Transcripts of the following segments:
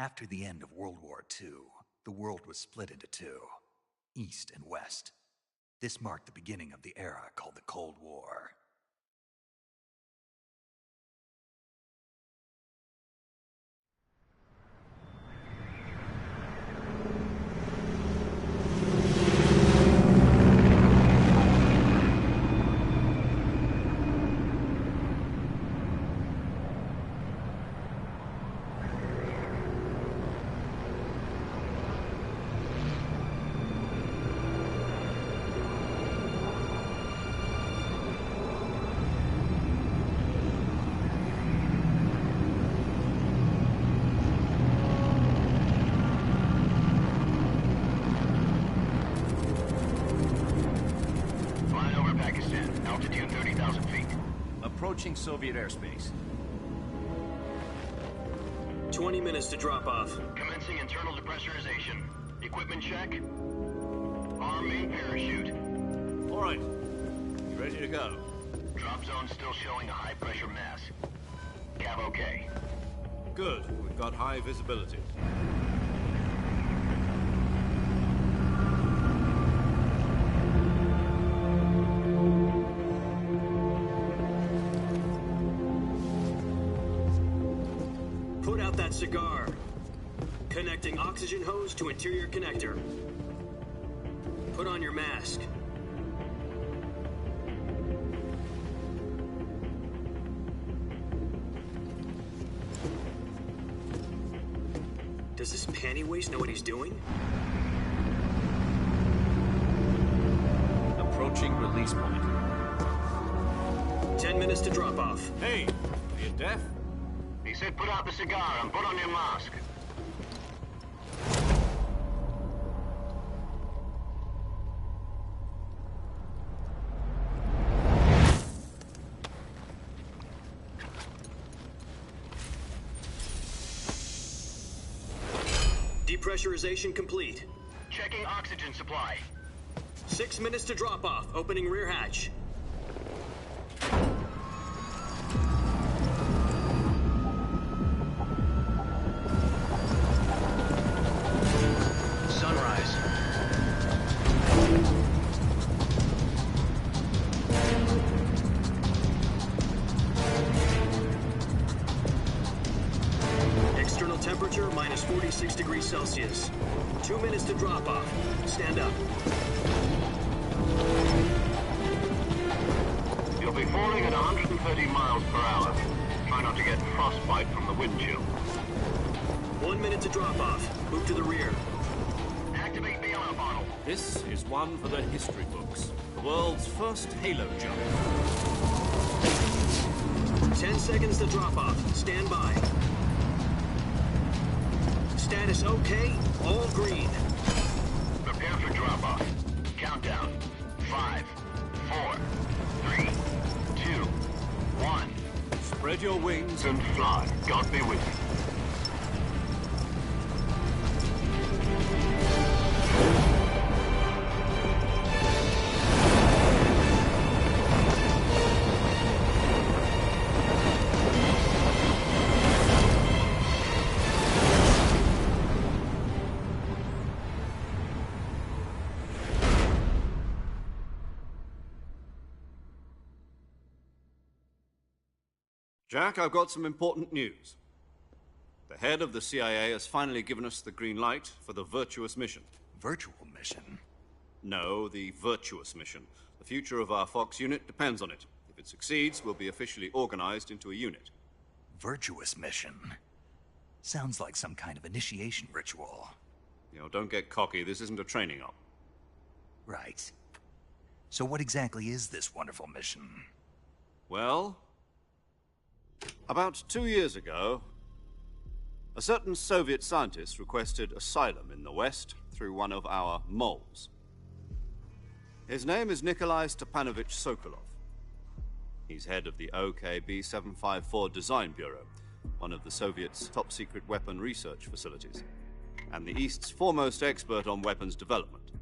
After the end of World War II, the world was split into two, East and West. This marked the beginning of the era called the Cold War. Altitude 30,000 feet. Approaching Soviet airspace. 20 minutes to drop off. Commencing internal depressurization. Equipment check. Arm main parachute. All right. You ready to go? Drop zone still showing a high pressure mass. Cav okay. Good. We've got high visibility. Put out that cigar. Connecting oxygen hose to interior connector. Put on your mask. Does this panty waste know what he's doing? Approaching release point. 10 minutes to drop off. Hey, are you deaf? He said put out the cigar and put on your mask. Depressurization complete. Checking oxygen supply. 6 minutes to drop off. Opening rear hatch. Sunrise. External temperature minus 46 degrees Celsius. 2 minutes to drop off. Stand up. You'll be falling at 130 miles per hour. Try not to get frostbite from the wind chill. 1 minute to drop off. Move to the rear. Activate bailout bottle. This is one for the history books. The world's first halo jump. 10 seconds to drop off. Stand by. Status okay. All green. Prepare for drop-off. Countdown. 5, 4, 3, 2, 1. Spread your wings And fly. God be with you. Jack, I've got some important news. The head of the CIA has finally given us the green light for the virtuous mission. Virtual mission? No, the virtuous mission. The future of our Fox unit depends on it. If it succeeds, we'll be officially organized into a unit. Virtuous mission? Sounds like some kind of initiation ritual. You know, don't get cocky. This isn't a training op. Right. So what exactly is this wonderful mission? Well, about 2 years ago, a certain Soviet scientist requested asylum in the West through one of our moles. His name is Nikolai Stepanovich Sokolov. He's head of the OKB 754 Design Bureau, one of the Soviets' top-secret weapon research facilities, and the East's foremost expert on weapons development.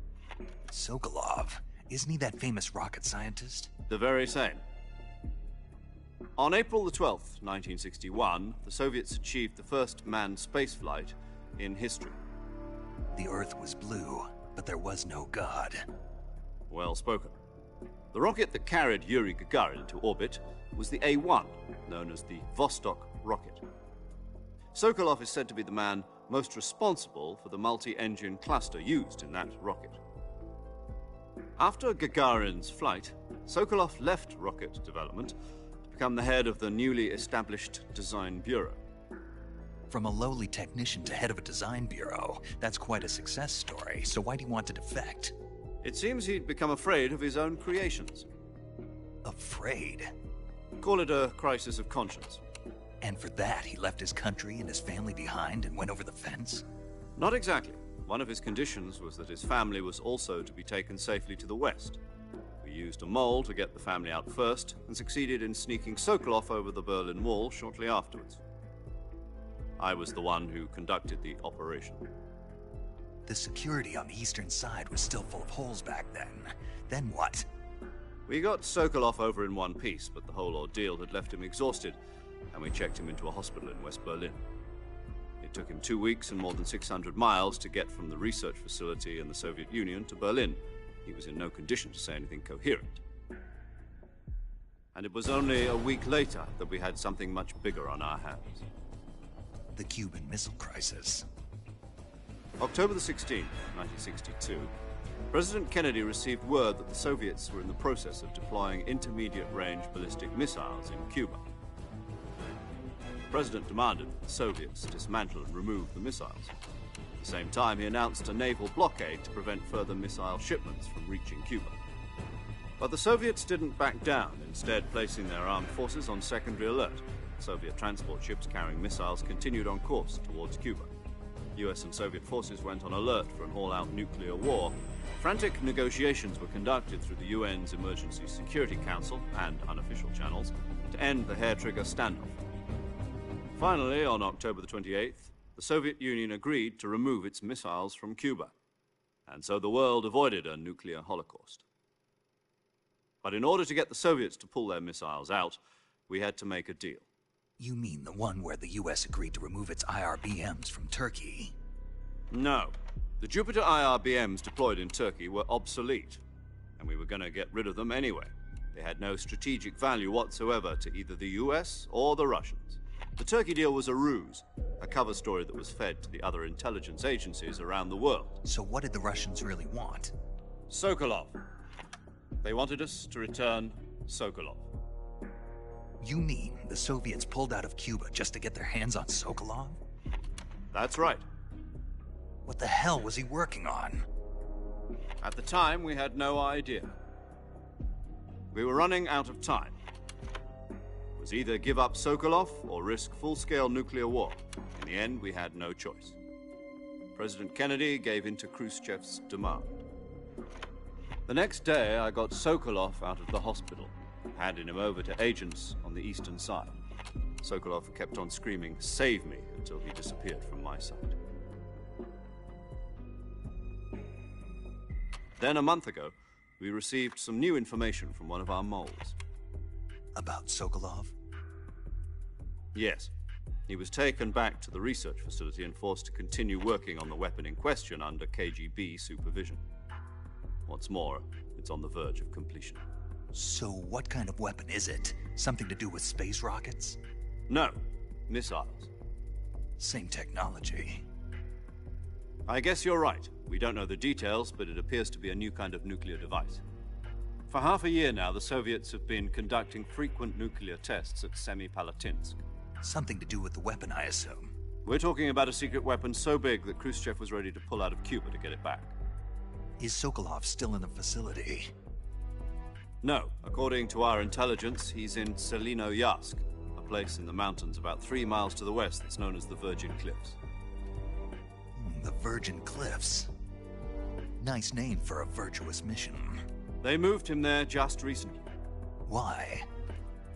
Sokolov? Isn't he that famous rocket scientist? The very same. On April the 12th, 1961, the Soviets achieved the first manned spaceflight in history. The Earth was blue, but there was no God. Well spoken. The rocket that carried Yuri Gagarin into orbit was the A-1, known as the Vostok rocket. Sokolov is said to be the man most responsible for the multi-engine cluster used in that rocket. After Gagarin's flight, Sokolov left rocket development to become the head of the newly established Design Bureau. From a lowly technician to head of a design bureau, that's quite a success story, so why do you want to defect? It seems he'd become afraid of his own creations. Afraid? Call it a crisis of conscience. And for that, he left his country and his family behind and went over the fence? Not exactly. One of his conditions was that his family was also to be taken safely to the west. We used a mole to get the family out first and succeeded in sneaking Sokolov over the Berlin Wall shortly afterwards. I was the one who conducted the operation. The security on the eastern side was still full of holes back then. Then what? We got Sokolov over in one piece, but the whole ordeal had left him exhausted, and we checked him into a hospital in West Berlin. It took him 2 weeks and more than 600 miles to get from the research facility in the Soviet Union to Berlin. He was in no condition to say anything coherent. And it was only a week later that we had something much bigger on our hands. The Cuban Missile Crisis. October the 16th, 1962, President Kennedy received word that the Soviets were in the process of deploying intermediate-range ballistic missiles in Cuba. The President demanded that the Soviets dismantle and remove the missiles. At the same time, he announced a naval blockade to prevent further missile shipments from reaching Cuba. But the Soviets didn't back down, instead placing their armed forces on secondary alert. Soviet transport ships carrying missiles continued on course towards Cuba. US and Soviet forces went on alert for an all-out nuclear war. Frantic negotiations were conducted through the UN's Emergency Security Council and unofficial channels to end the hair-trigger standoff. Finally, on October the 28th, the Soviet Union agreed to remove its missiles from Cuba, and so the world avoided a nuclear holocaust. But in order to get the Soviets to pull their missiles out, we had to make a deal. You mean the one where the US agreed to remove its IRBMs from Turkey? No. The Jupiter IRBMs deployed in Turkey were obsolete, and we were going to get rid of them anyway. They had no strategic value whatsoever to either the US or the Russians. The Turkey deal was a ruse, a cover story that was fed to the other intelligence agencies around the world. So what did the Russians really want? Sokolov. They wanted us to return Sokolov. You mean the Soviets pulled out of Cuba just to get their hands on Sokolov? That's right. What the hell was he working on? At the time, we had no idea. We were running out of time. It was either give up Sokolov or risk full-scale nuclear war. In the end, we had no choice. President Kennedy gave in to Khrushchev's demand. The next day, I got Sokolov out of the hospital, handing him over to agents on the eastern side. Sokolov kept on screaming, "Save me," until he disappeared from my sight. Then, a month ago, we received some new information from one of our moles. About Sokolov? Yes. He was taken back to the research facility and forced to continue working on the weapon in question under KGB supervision. What's more, it's on the verge of completion. So what kind of weapon is it? Something to do with space rockets? No, missiles. Same technology. I guess you're right. We don't know the details, but it appears to be a new kind of nuclear device. For half a year now, the Soviets have been conducting frequent nuclear tests at Semipalatinsk. Something to do with the weapon, I assume. We're talking about a secret weapon so big that Khrushchev was ready to pull out of Cuba to get it back. Is Sokolov still in the facility? No. According to our intelligence, he's in Selinoyarsk, a place in the mountains about 3 miles to the west that's known as the Virgin Cliffs. The Virgin Cliffs. Nice name for a virtuous mission. They moved him there just recently. Why?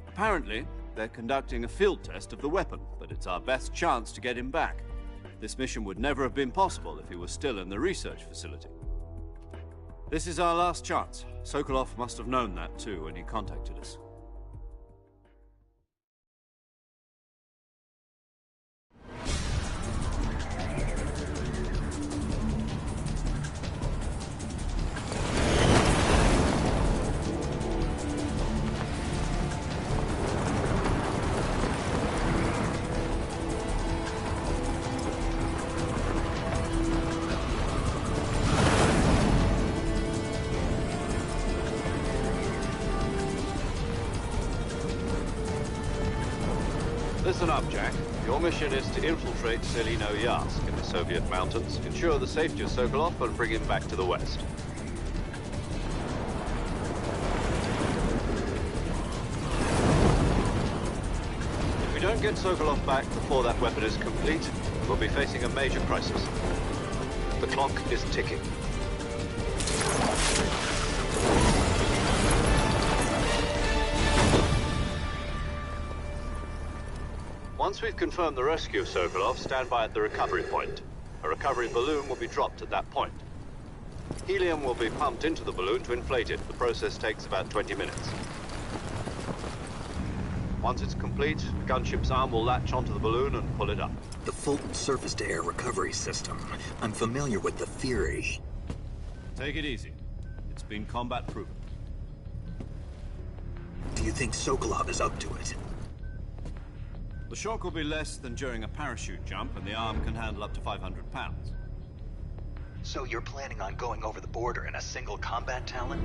Apparently, they're conducting a field test of the weapon, but it's our best chance to get him back. This mission would never have been possible if he was still in the research facility. This is our last chance. Sokolov must have known that too when he contacted us. Listen up, Jack. Your mission is to infiltrate Selino-Yarsk in the Soviet mountains, ensure the safety of Sokolov, and bring him back to the West. If we don't get Sokolov back before that weapon is complete, we'll be facing a major crisis. The clock is ticking. Once we've confirmed the rescue of Sokolov, stand by at the recovery point. A recovery balloon will be dropped at that point. Helium will be pumped into the balloon to inflate it. The process takes about 20 minutes. Once it's complete, the gunship's arm will latch onto the balloon and pull it up. The Fulton surface-to-air recovery system. I'm familiar with the theory. Take it easy. It's been combat-proven. Do you think Sokolov is up to it? The shock will be less than during a parachute jump, and the arm can handle up to 500 pounds. So you're planning on going over the border in a single combat Talon?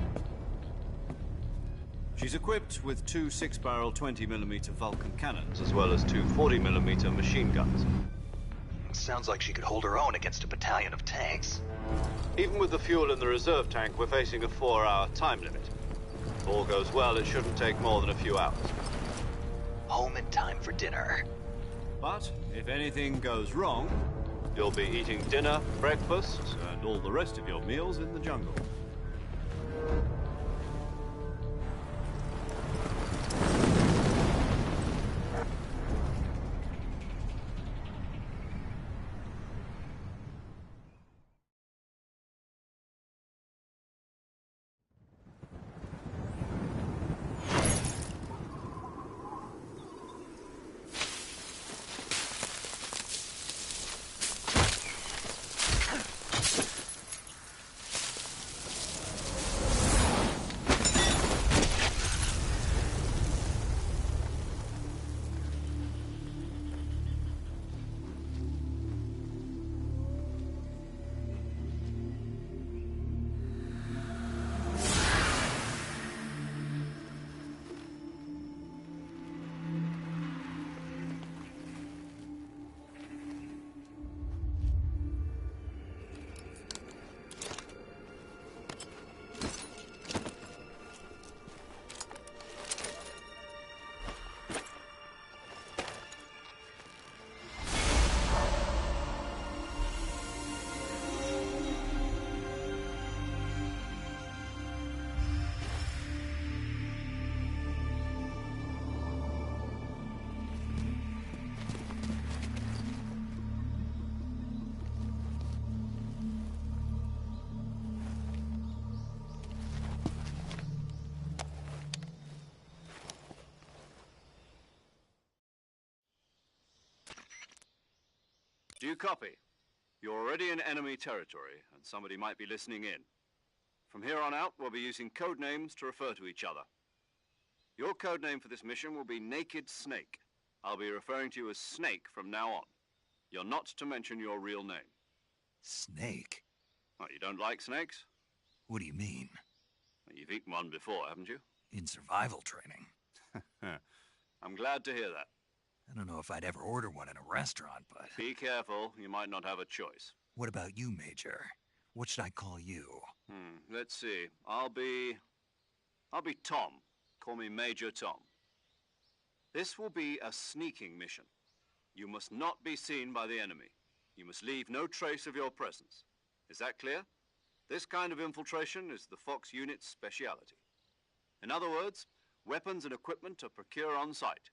She's equipped with two 6-barrel 20mm Vulcan cannons, as well as two 40mm machine guns. Sounds like she could hold her own against a battalion of tanks. Even with the fuel in the reserve tank, we're facing a 4-hour time limit. If all goes well, it shouldn't take more than a few hours. Home in time for dinner. But if anything goes wrong, you'll be eating dinner, breakfast, and all the rest of your meals in the jungle. Do you copy? You're already in enemy territory, and somebody might be listening in. From here on out, we'll be using code names to refer to each other. Your code name for this mission will be Naked Snake. I'll be referring to you as Snake from now on. You're not to mention your real name. Snake? Oh, you don't like snakes? What do you mean? Well, you've eaten one before, haven't you? In survival training. I'm glad to hear that. I don't know if I'd ever order one in a restaurant, but... Be careful, you might not have a choice. What about you, Major? What should I call you? Let's see. I'll be Tom. Call me Major Tom. This will be a sneaking mission. You must not be seen by the enemy. You must leave no trace of your presence. Is that clear? This kind of infiltration is the Fox unit's speciality. In other words, weapons and equipment are procured on site.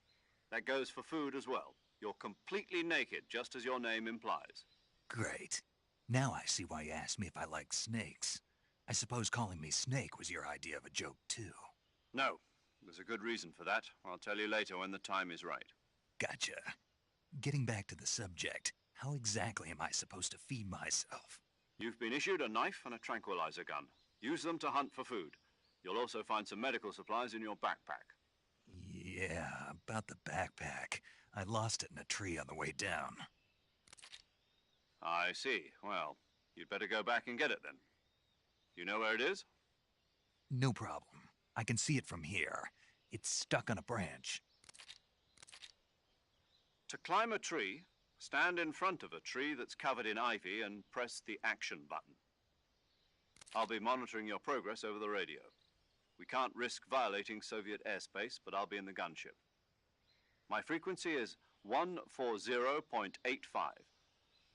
That goes for food as well. You're completely naked, just as your name implies. Great. Now I see why you asked me if I like snakes. I suppose calling me Snake was your idea of a joke, too. No. There's a good reason for that. I'll tell you later when the time is right. Gotcha. Getting back to the subject, how exactly am I supposed to feed myself? You've been issued a knife and a tranquilizer gun. Use them to hunt for food. You'll also find some medical supplies in your backpack. Yeah, about the backpack. I lost it in a tree on the way down. I see. Well, you'd better go back and get it then. You know where it is? No problem. I can see it from here. It's stuck on a branch. To climb a tree, stand in front of a tree that's covered in ivy and press the action button. I'll be monitoring your progress over the radio. We can't risk violating Soviet airspace, but I'll be in the gunship. My frequency is 140.85.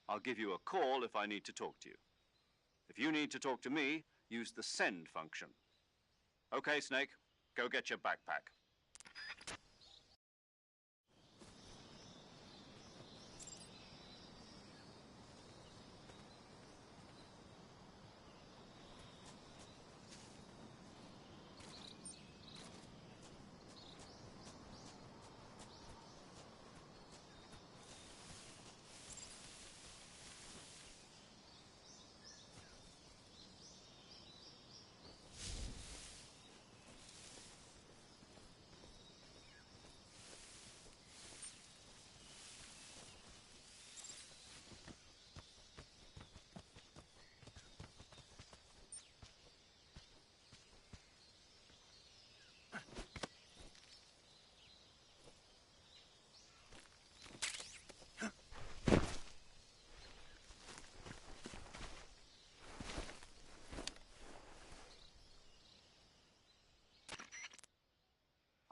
I'll give you a call if I need to talk to you. If you need to talk to me, use the send function. Okay, Snake, go get your backpack.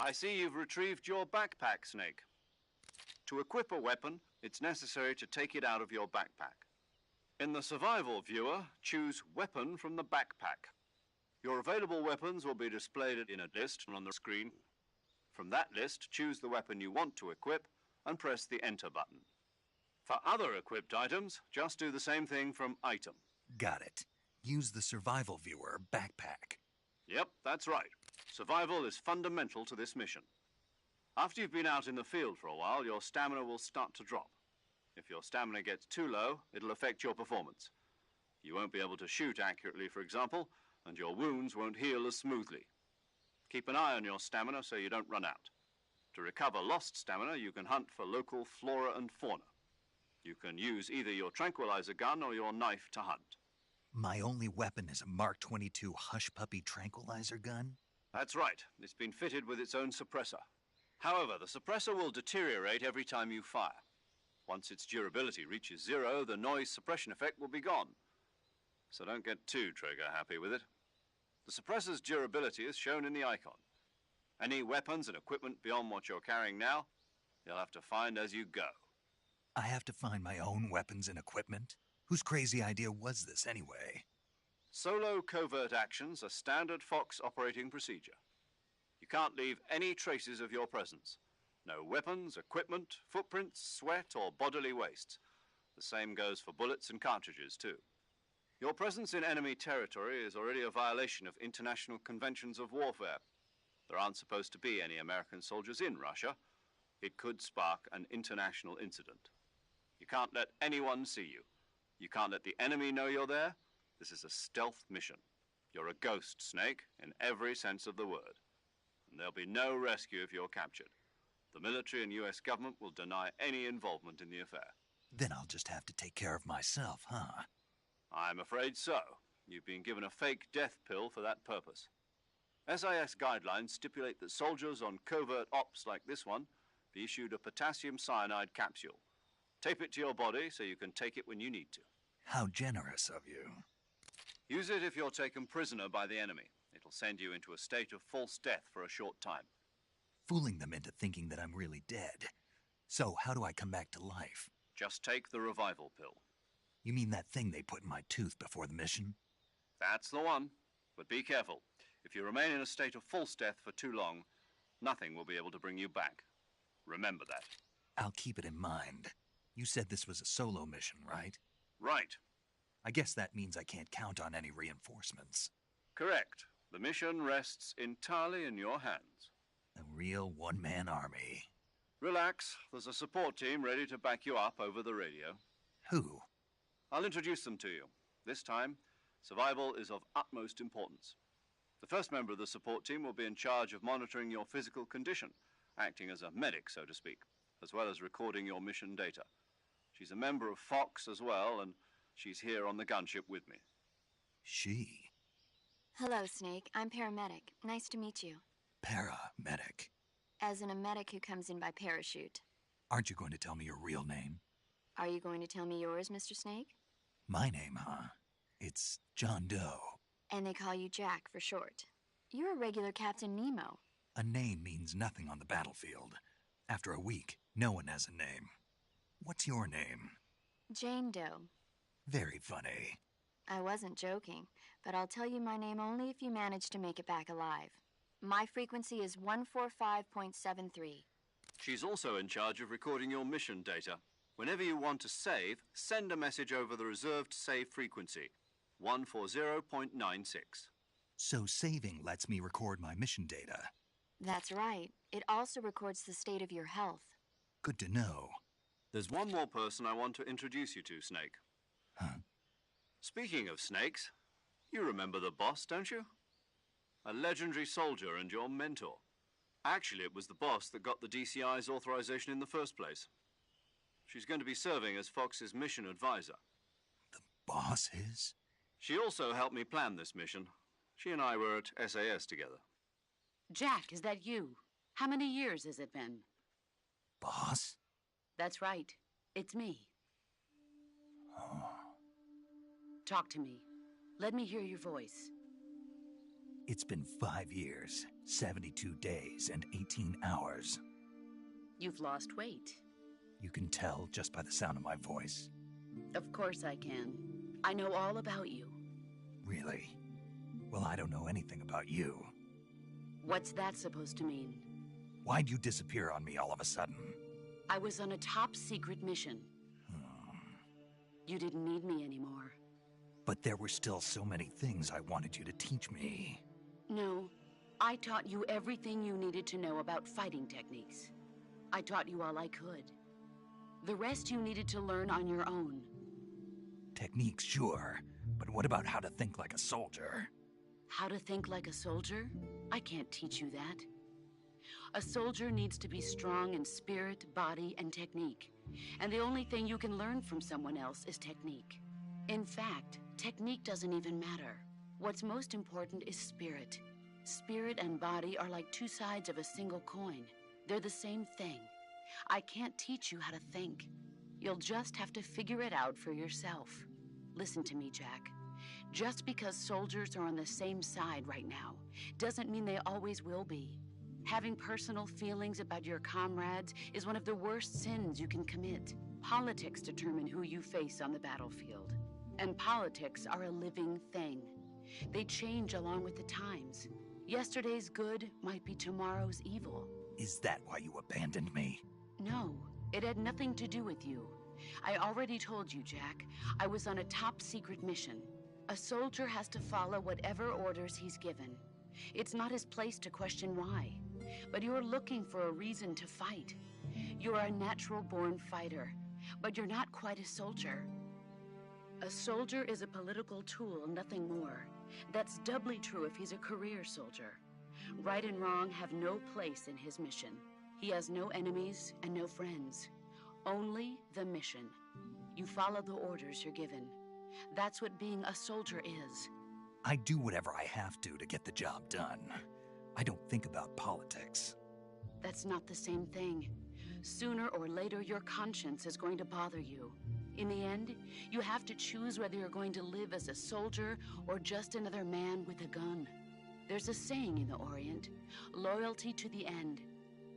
I see you've retrieved your backpack, Snake. To equip a weapon, it's necessary to take it out of your backpack. In the survival viewer, choose Weapon from the backpack. Your available weapons will be displayed in a list on the screen. From that list, choose the weapon you want to equip and press the Enter button. For other equipped items, just do the same thing from Item. Got it. Use the survival viewer backpack. Yep, that's right. Survival is fundamental to this mission. After you've been out in the field for a while, your stamina will start to drop. If your stamina gets too low, it'll affect your performance. You won't be able to shoot accurately, for example, and your wounds won't heal as smoothly. Keep an eye on your stamina so you don't run out. To recover lost stamina, you can hunt for local flora and fauna. You can use either your tranquilizer gun or your knife to hunt. My only weapon is a Mark 22 Hush Puppy tranquilizer gun? That's right. It's been fitted with its own suppressor. However, the suppressor will deteriorate every time you fire. Once its durability reaches 0, the noise suppression effect will be gone. So don't get too trigger happy with it. The suppressor's durability is shown in the icon. Any weapons and equipment beyond what you're carrying now, you'll have to find as you go. I have to find my own weapons and equipment? Whose crazy idea was this anyway? Solo covert actions are standard Fox operating procedure. You can't leave any traces of your presence. No weapons, equipment, footprints, sweat, or bodily wastes. The same goes for bullets and cartridges, too. Your presence in enemy territory is already a violation of international conventions of warfare. There aren't supposed to be any American soldiers in Russia. It could spark an international incident. You can't let anyone see you. You can't let the enemy know you're there. This is a stealth mission. You're a ghost, Snake, in every sense of the word. And there'll be no rescue if you're captured. The military and US government will deny any involvement in the affair. Then I'll just have to take care of myself, huh? I'm afraid so. You've been given a fake death pill for that purpose. SIS guidelines stipulate that soldiers on covert ops like this one be issued a potassium cyanide capsule. Tape it to your body so you can take it when you need to. How generous of you. Use it if you're taken prisoner by the enemy. It'll send you into a state of false death for a short time. Fooling them into thinking that I'm really dead. So how do I come back to life? Just take the revival pill. You mean that thing they put in my tooth before the mission? That's the one. But be careful. If you remain in a state of false death for too long, nothing will be able to bring you back. Remember that. I'll keep it in mind. You said this was a solo mission, right? Right. I guess that means I can't count on any reinforcements. Correct. The mission rests entirely in your hands. A real one-man army. Relax. There's a support team ready to back you up over the radio. Who? I'll introduce them to you. This time, survival is of utmost importance. The first member of the support team will be in charge of monitoring your physical condition, acting as a medic, so to speak, as well as recording your mission data. She's a member of Fox as well, and she's here on the gunship with me. She? Hello, Snake. I'm paramedic. Nice to meet you. Paramedic. As in a medic who comes in by parachute. Aren't you going to tell me your real name? Are you going to tell me yours, Mr. Snake? My name, huh? It's John Doe. And they call you Jack for short. You're a regular Captain Nemo. A name means nothing on the battlefield. After a week, no one has a name. What's your name? Jane Doe. Very funny. I wasn't joking, but I'll tell you my name only if you manage to make it back alive. My frequency is 145.73. She's also in charge of recording your mission data. Whenever you want to save, send a message over the reserved save frequency, 140.96. So saving lets me record my mission data. That's right. It also records the state of your health. Good to know. There's one more person I want to introduce you to, Snake. Huh? Speaking of snakes, you remember the boss, don't you? A legendary soldier and your mentor. Actually, it was the boss that got the DCI's authorization in the first place. She's going to be serving as Fox's mission advisor. The boss is? She also helped me plan this mission. She and I were at SAS together. Jack, is that you? How many years has it been? Boss? That's right. It's me. Oh. Talk to me. Let me hear your voice. It's been 5 years, 72 days, and 18 hours. You've lost weight. You can tell just by the sound of my voice. Of course I can. I know all about you. Really? Well, I don't know anything about you. What's that supposed to mean? Why'd you disappear on me all of a sudden? I was on a top-secret mission. You didn't need me anymore. But there were still so many things I wanted you to teach me. No, I taught you everything you needed to know about fighting techniques. I taught you all I could. The rest you needed to learn on your own. Techniques, sure. But what about how to think like a soldier? How to think like a soldier? I can't teach you that. A soldier needs to be strong in spirit, body, and technique. And the only thing you can learn from someone else is technique. In fact, technique doesn't even matter. What's most important is spirit. Spirit and body are like two sides of a single coin. They're the same thing. I can't teach you how to think. You'll just have to figure it out for yourself. Listen to me, Jack. Just because soldiers are on the same side right now doesn't mean they always will be. Having personal feelings about your comrades is one of the worst sins you can commit. Politics determine who you face on the battlefield. And politics are a living thing. They change along with the times. Yesterday's good might be tomorrow's evil. Is that why you abandoned me? No, it had nothing to do with you. I already told you, Jack. I was on a top-secret mission. A soldier has to follow whatever orders he's given. It's not his place to question why. But you're looking for a reason to fight. You're a natural-born fighter, but you're not quite a soldier. A soldier is a political tool, nothing more. That's doubly true if he's a career soldier. Right and wrong have no place in his mission. He has no enemies and no friends. Only the mission. You follow the orders you're given. That's what being a soldier is. I do whatever I have to get the job done. I don't think about politics. That's not the same thing. Sooner or later, your conscience is going to bother you. In the end, you have to choose whether you're going to live as a soldier or just another man with a gun. There's a saying in the Orient, loyalty to the end.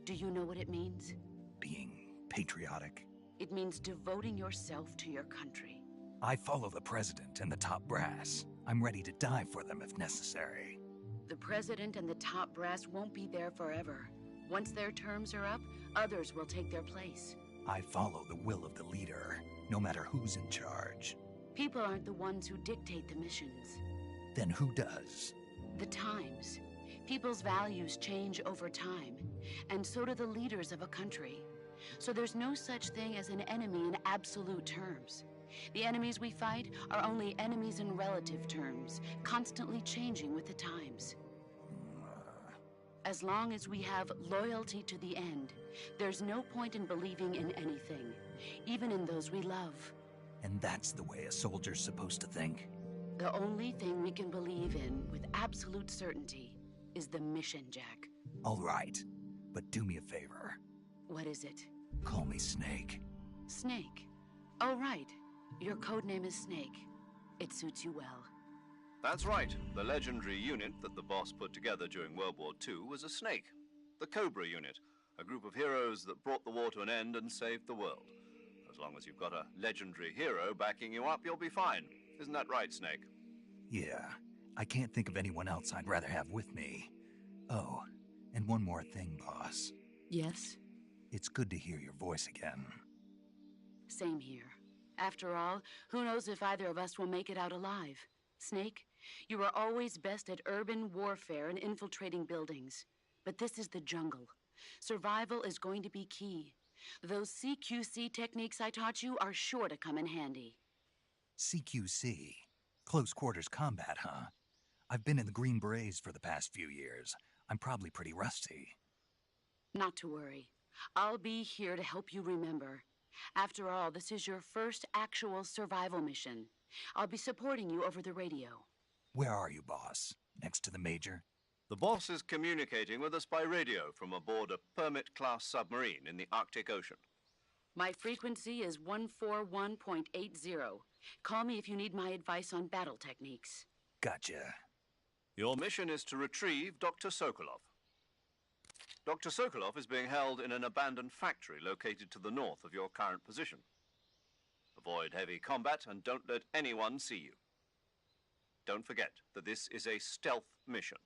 Do you know what it means? Being patriotic. It means devoting yourself to your country. I follow the president and the top brass. I'm ready to die for them if necessary. The president and the top brass won't be there forever. Once their terms are up, others will take their place. I follow the will of the leader, no matter who's in charge. People aren't the ones who dictate the missions. Then who does? The times. People's values change over time, and so do the leaders of a country. So there's no such thing as an enemy in absolute terms. The enemies we fight are only enemies in relative terms, constantly changing with the times. As long as we have loyalty to the end, there's no point in believing in anything, even in those we love. And that's the way a soldier's supposed to think? The only thing we can believe in with absolute certainty is the mission, Jack. All right, but do me a favor. What is it? Call me Snake. Snake. Oh, right. Your code name is Snake. It suits you well. That's right. The legendary unit that the boss put together during World War II was a snake. The Cobra unit, a group of heroes that brought the war to an end and saved the world. As long as you've got a legendary hero backing you up, you'll be fine. Isn't that right, Snake? Yeah, I can't think of anyone else I'd rather have with me. Oh, and one more thing, boss. Yes? It's good to hear your voice again. Same here. After all, who knows if either of us will make it out alive? Snake, you are always best at urban warfare and infiltrating buildings. But this is the jungle. Survival is going to be key. Those CQC techniques I taught you are sure to come in handy. CQC? Close quarters combat, huh? I've been in the Green Berets for the past few years. I'm probably pretty rusty. Not to worry. I'll be here to help you remember. After all, this is your first actual survival mission. I'll be supporting you over the radio. Where are you, boss? Next to the Major? The boss is communicating with us by radio from aboard a Permit-class submarine in the Arctic Ocean. My frequency is 141.80. Call me if you need my advice on battle techniques. Gotcha. Your mission is to retrieve Dr. Sokolov. Dr. Sokolov is being held in an abandoned factory located to the north of your current position. Avoid heavy combat and don't let anyone see you. Don't forget that this is a stealth mission.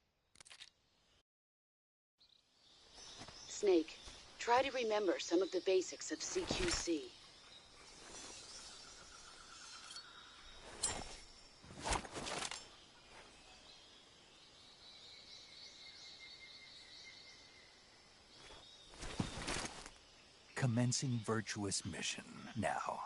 Snake, try to remember some of the basics of CQC. Commencing virtuous mission now.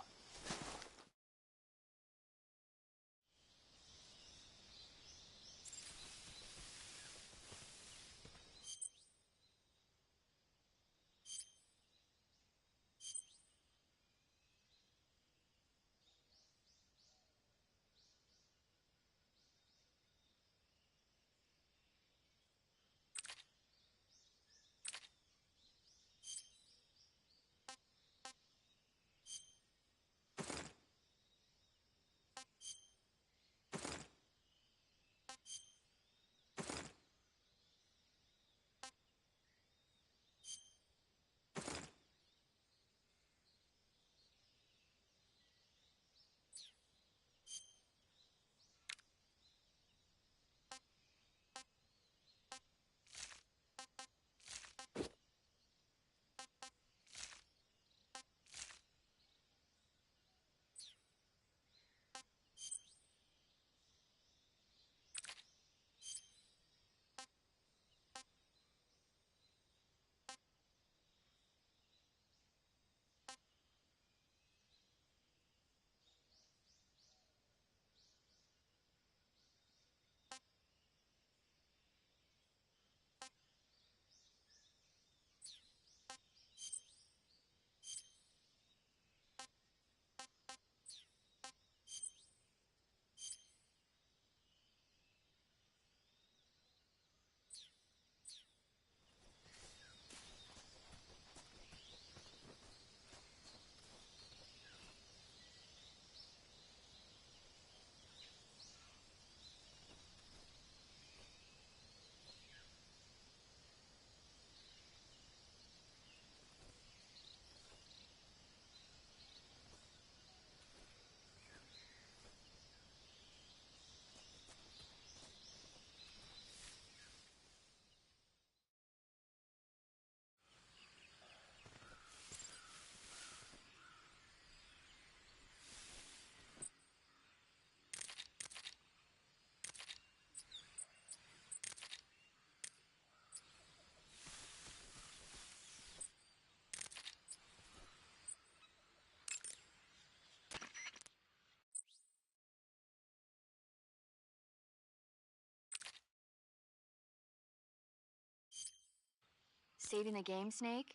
Saving the game, Snake?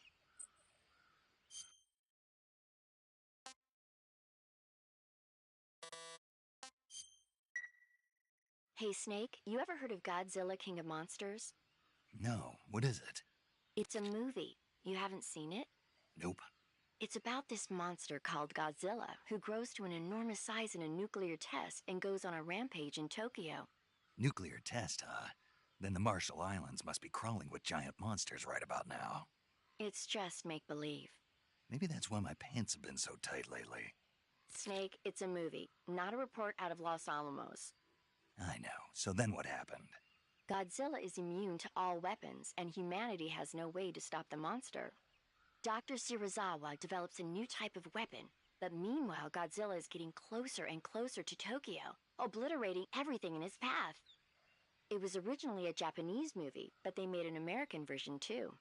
Hey, Snake, you ever heard of Godzilla King of Monsters? No, what is it? It's a movie. You haven't seen it? Nope. It's about this monster called Godzilla, who grows to an enormous size in a nuclear test and goes on a rampage in Tokyo. Nuclear test, huh? Then the Marshall Islands must be crawling with giant monsters right about now. It's just make-believe. Maybe that's why my pants have been so tight lately. Snake, it's a movie, not a report out of Los Alamos. I know. So then what happened? Godzilla is immune to all weapons, and humanity has no way to stop the monster. Dr. Shirazawa develops a new type of weapon, but meanwhile Godzilla is getting closer and closer to Tokyo, obliterating everything in his path. It was originally a Japanese movie, but they made an American version too.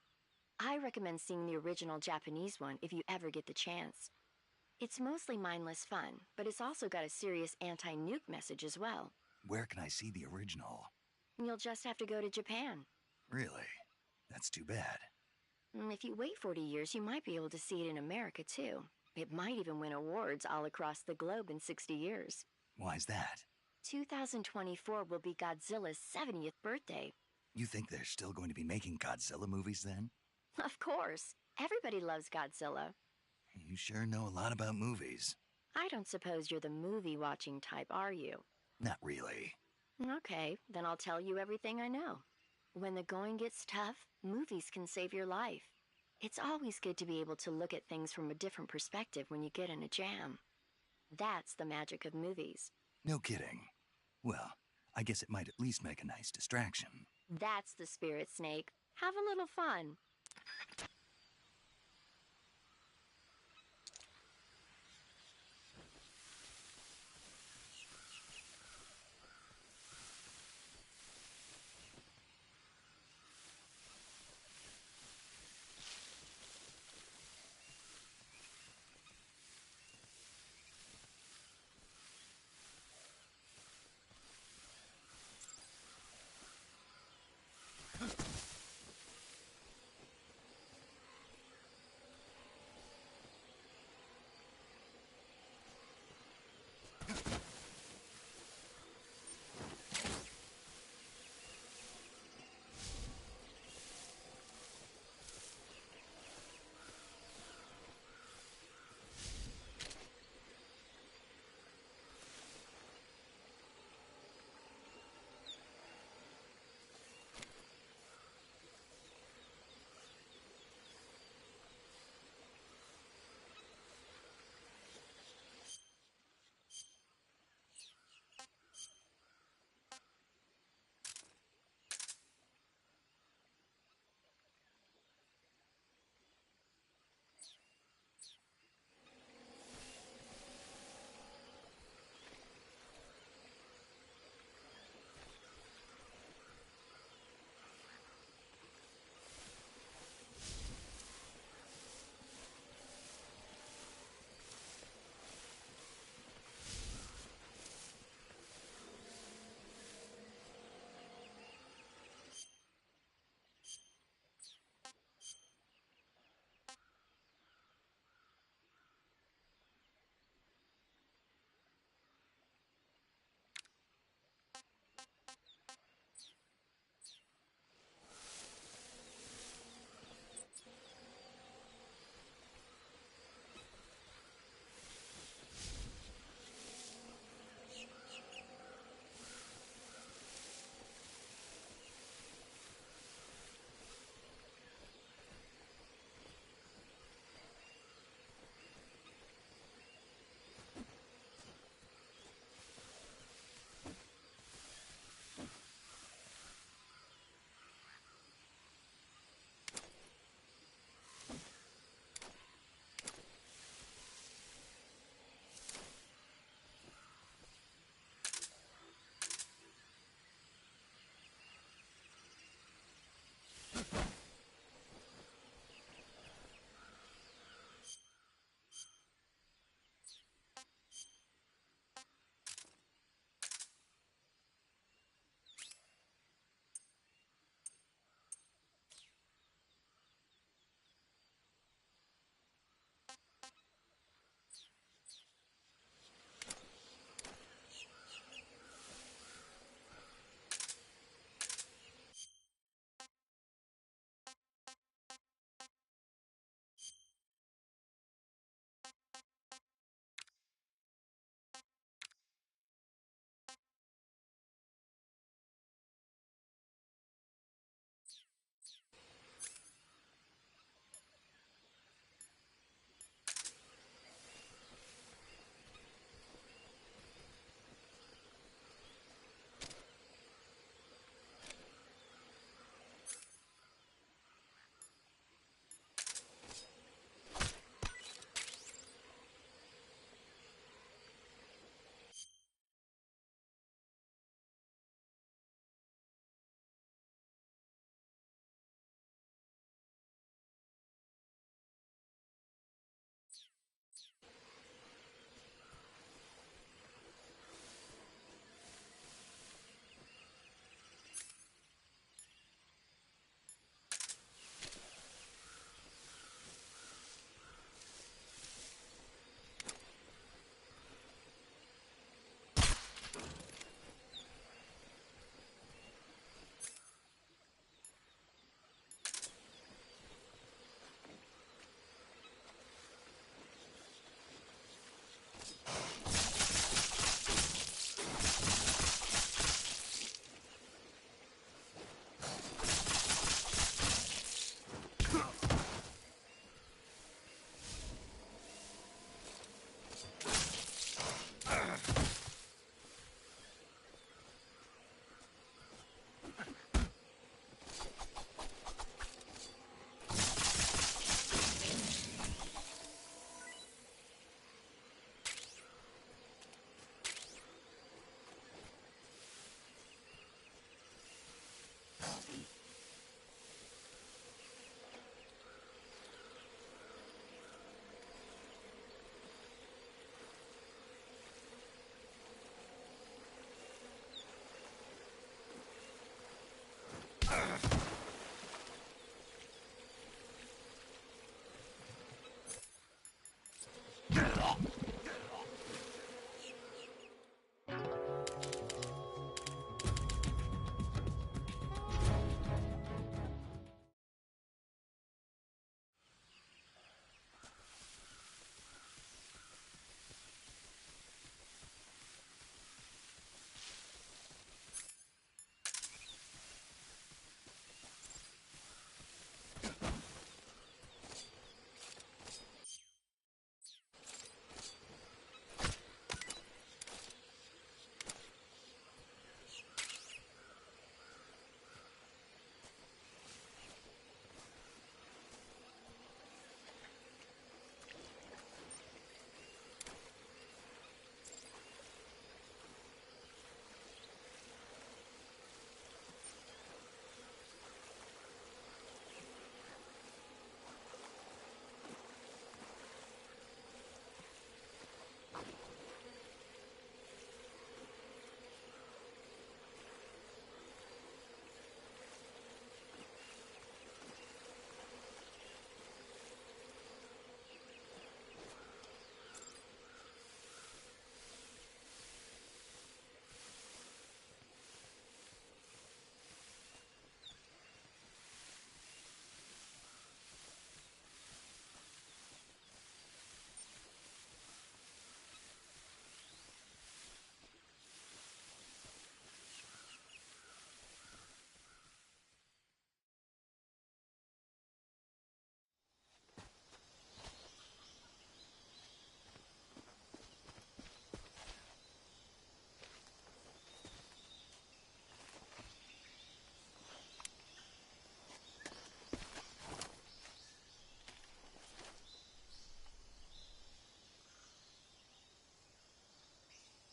I recommend seeing the original Japanese one if you ever get the chance. It's mostly mindless fun, but it's also got a serious anti-nuke message as well. Where can I see the original? You'll just have to go to Japan. Really? That's too bad. If you wait 40 years, you might be able to see it in America too. It might even win awards all across the globe in 60 years. Why's that? 2024 will be Godzilla's 70th birthday. You think they're still going to be making Godzilla movies then? Of course. Everybody loves Godzilla. You sure know a lot about movies. I don't suppose you're the movie-watching type, are you? Not really. Okay, then I'll tell you everything I know. When the going gets tough, movies can save your life. It's always good to be able to look at things from a different perspective when you get in a jam. That's the magic of movies. No kidding. Well, I guess it might at least make a nice distraction. That's the spirit, Snake. Have a little fun.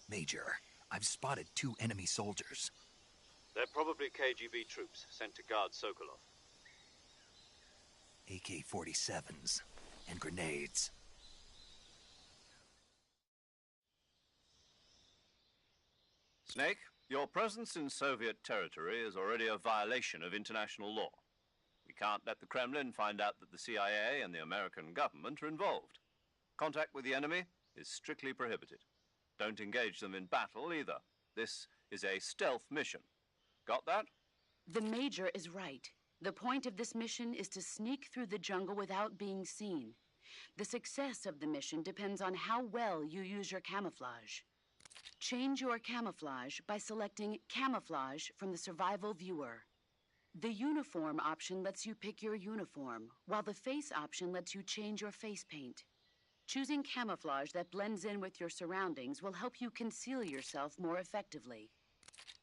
Major, I've spotted 2 enemy soldiers. They're probably KGB troops sent to guard Sokolov. AK-47s and grenades. Snake, your presence in Soviet territory is already a violation of international law. We can't let the Kremlin find out that the CIA and the American government are involved. Contact with the enemy is strictly prohibited. Don't engage them in battle either. This is a stealth mission. Got that? The Major is right. The point of this mission is to sneak through the jungle without being seen. The success of the mission depends on how well you use your camouflage. Change your camouflage by selecting Camouflage from the Survival Viewer. The Uniform option lets you pick your uniform, while the Face option lets you change your face paint. Choosing camouflage that blends in with your surroundings will help you conceal yourself more effectively.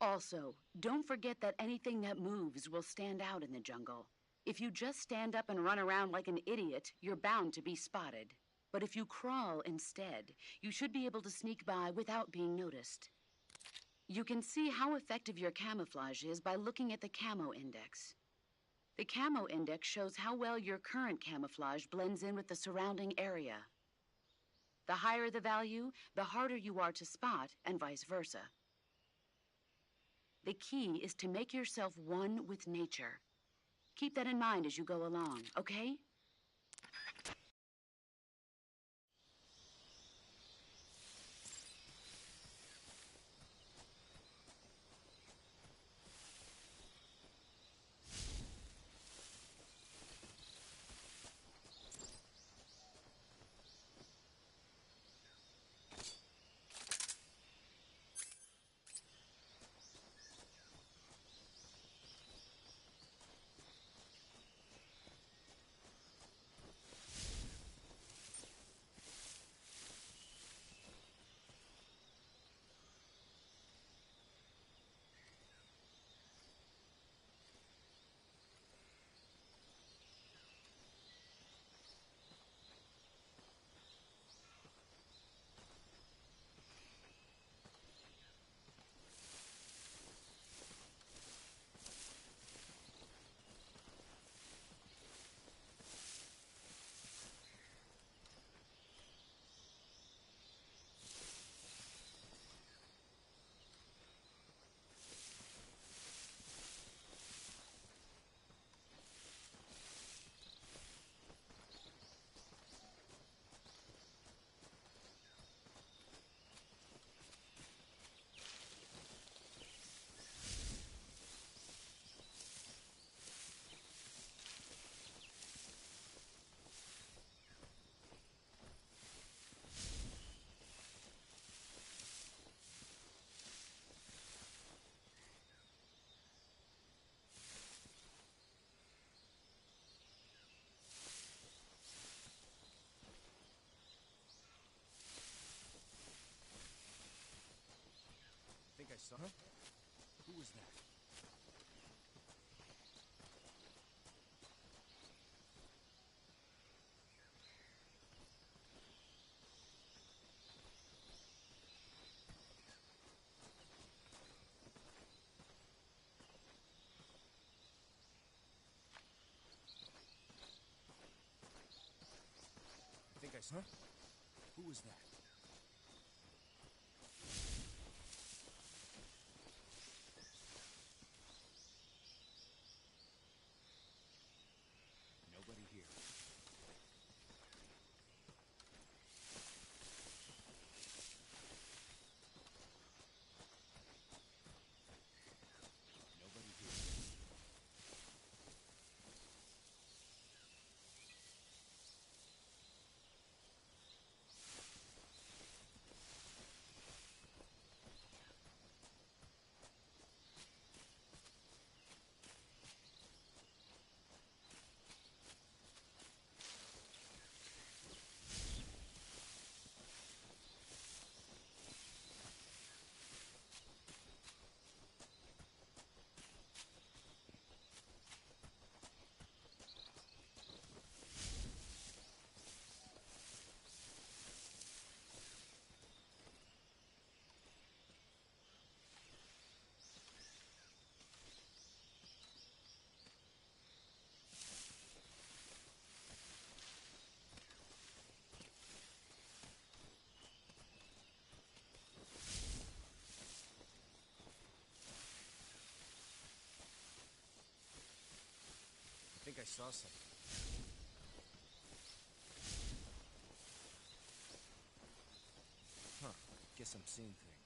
Also, don't forget that anything that moves will stand out in the jungle. If you just stand up and run around like an idiot, you're bound to be spotted. But if you crawl instead, you should be able to sneak by without being noticed. You can see how effective your camouflage is by looking at the Camo Index. The Camo Index shows how well your current camouflage blends in with the surrounding area. The higher the value, the harder you are to spot, and vice versa. The key is to make yourself one with nature. Keep that in mind as you go along, okay? I saw. Huh? Who was that? I think I saw. Who was that? Nobody here. Nobody here. saw something. Huh. Guess I'm seeing things.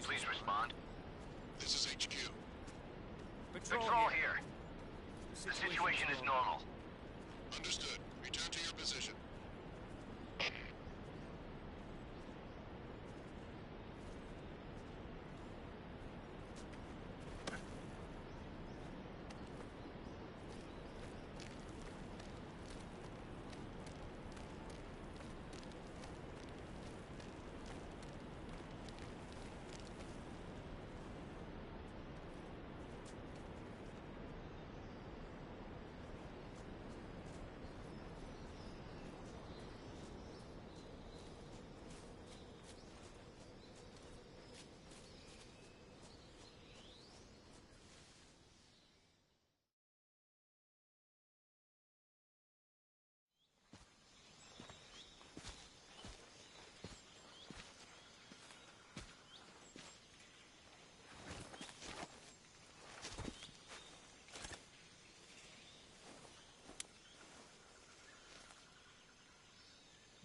Please respond. This is HQ. Patrol here. The situation is normal. Understood. Return to your position.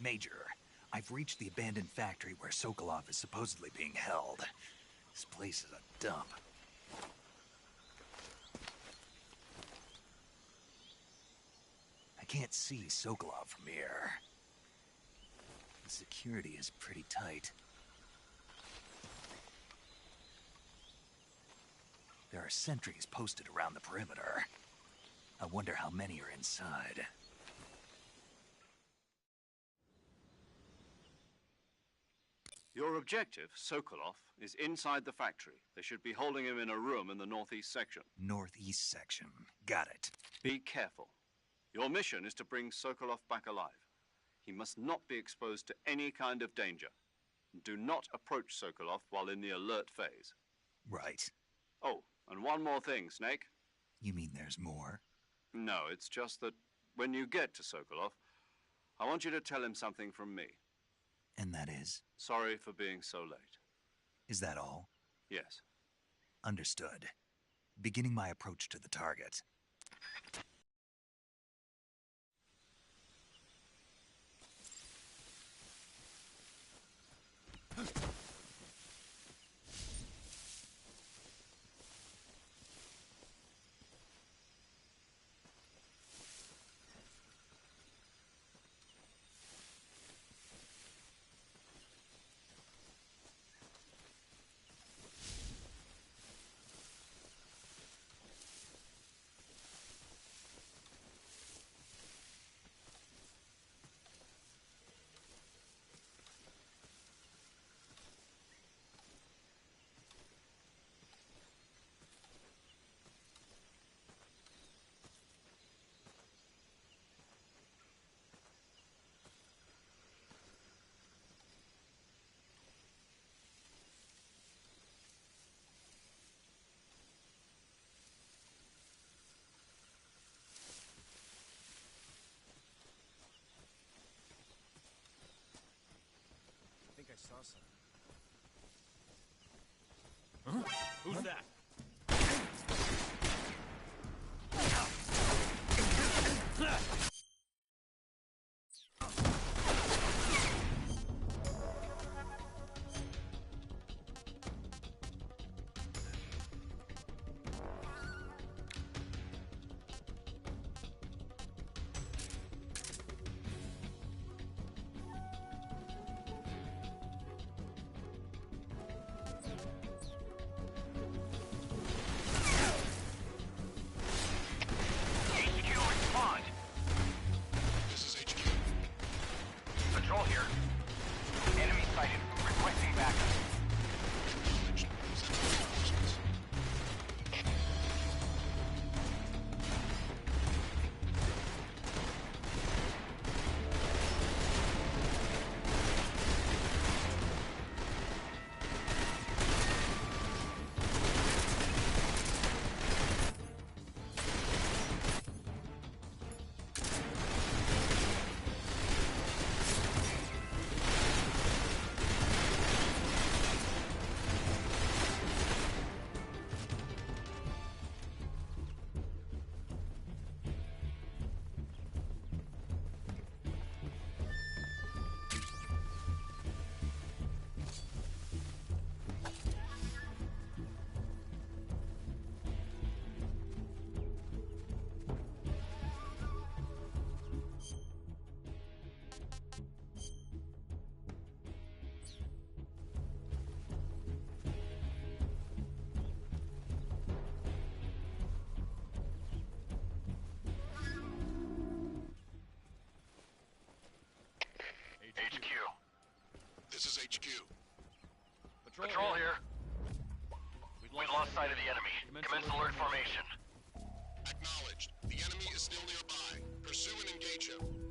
Major, I've reached the abandoned factory where Sokolov is supposedly being held. This place is a dump. I can't see Sokolov from here. The security is pretty tight. There are sentries posted around the perimeter. I wonder how many are inside. Your objective, Sokolov, is inside the factory. They should be holding him in a room in the northeast section. Northeast section. Got it. Be careful. Your mission is to bring Sokolov back alive. He must not be exposed to any kind of danger. Do not approach Sokolov while in the alert phase. Right. Oh, and one more thing, Snake. You mean there's more? No, it's just that when you get to Sokolov, I want you to tell him something from me. And that is? Sorry for being so late. Is that all? Yes. Understood. Beginning my approach to the target. I think I saw something. Huh? Who's that? HQ. Patrol here. We've lost sight of the enemy. Commence alert formation. Acknowledged. The enemy is still nearby. Pursue and engage him.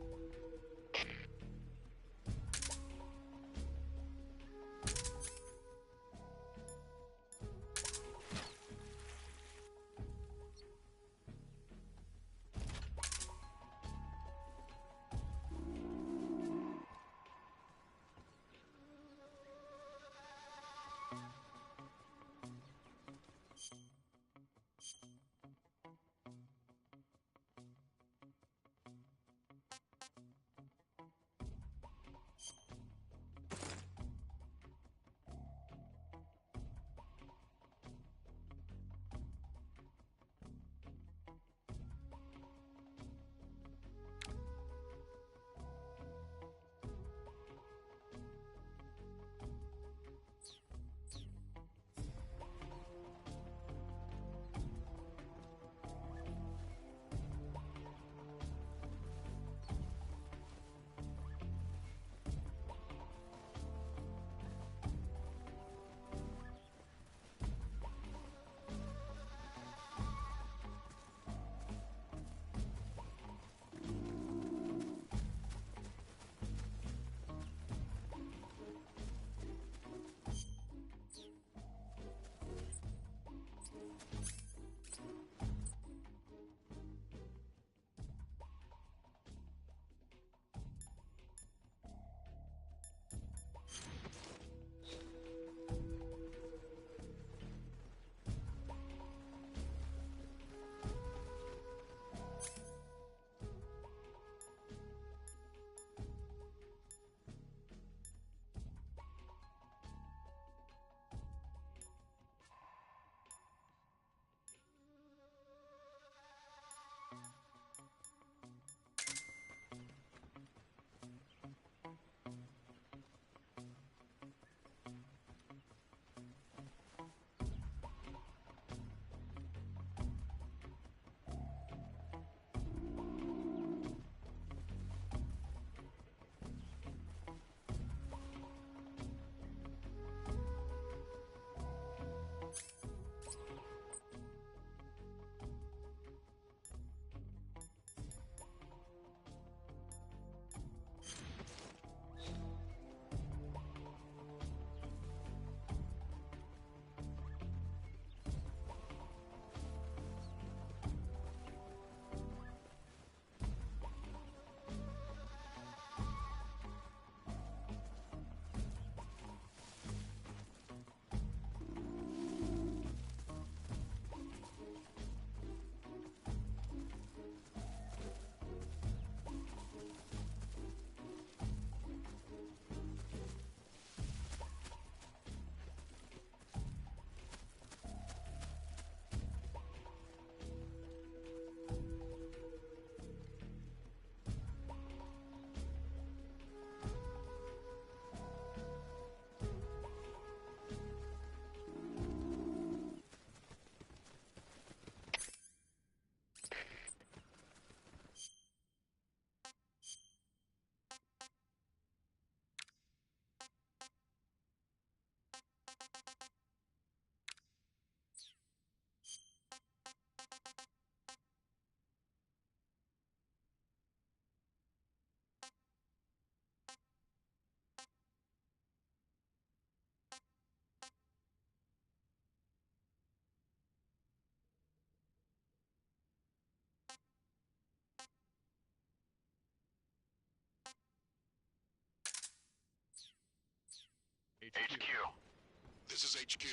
HQ. This is HQ.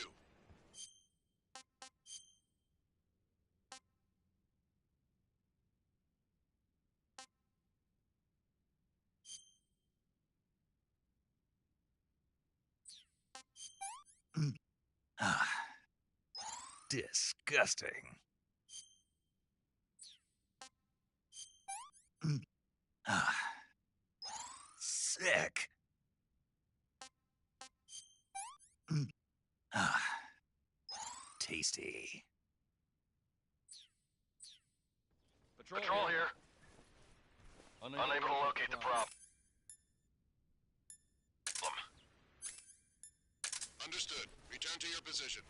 Ah, disgusting. Ah, sick. Ah, tasty. Patrol here. Unable to locate the problem. position.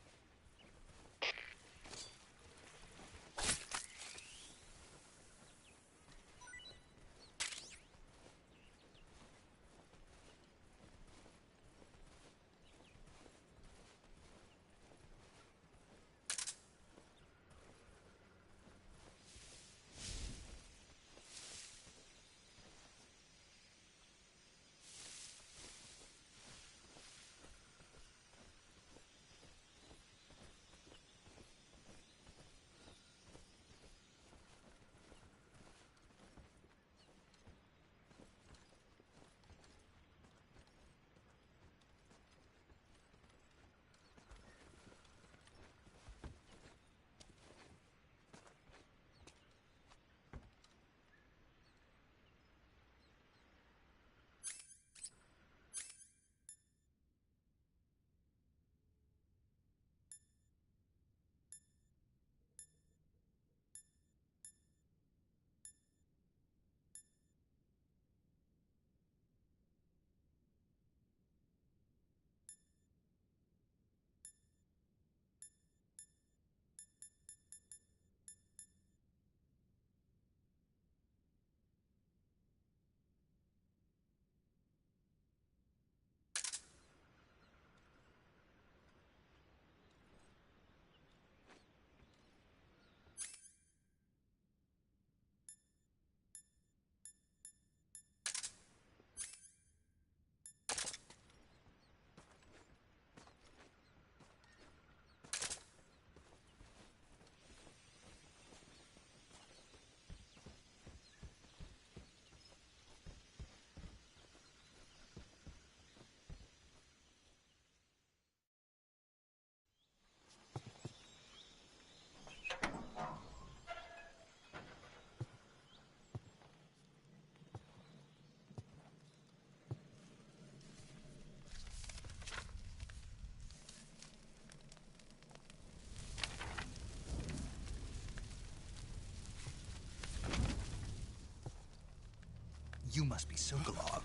You must be Sokolov.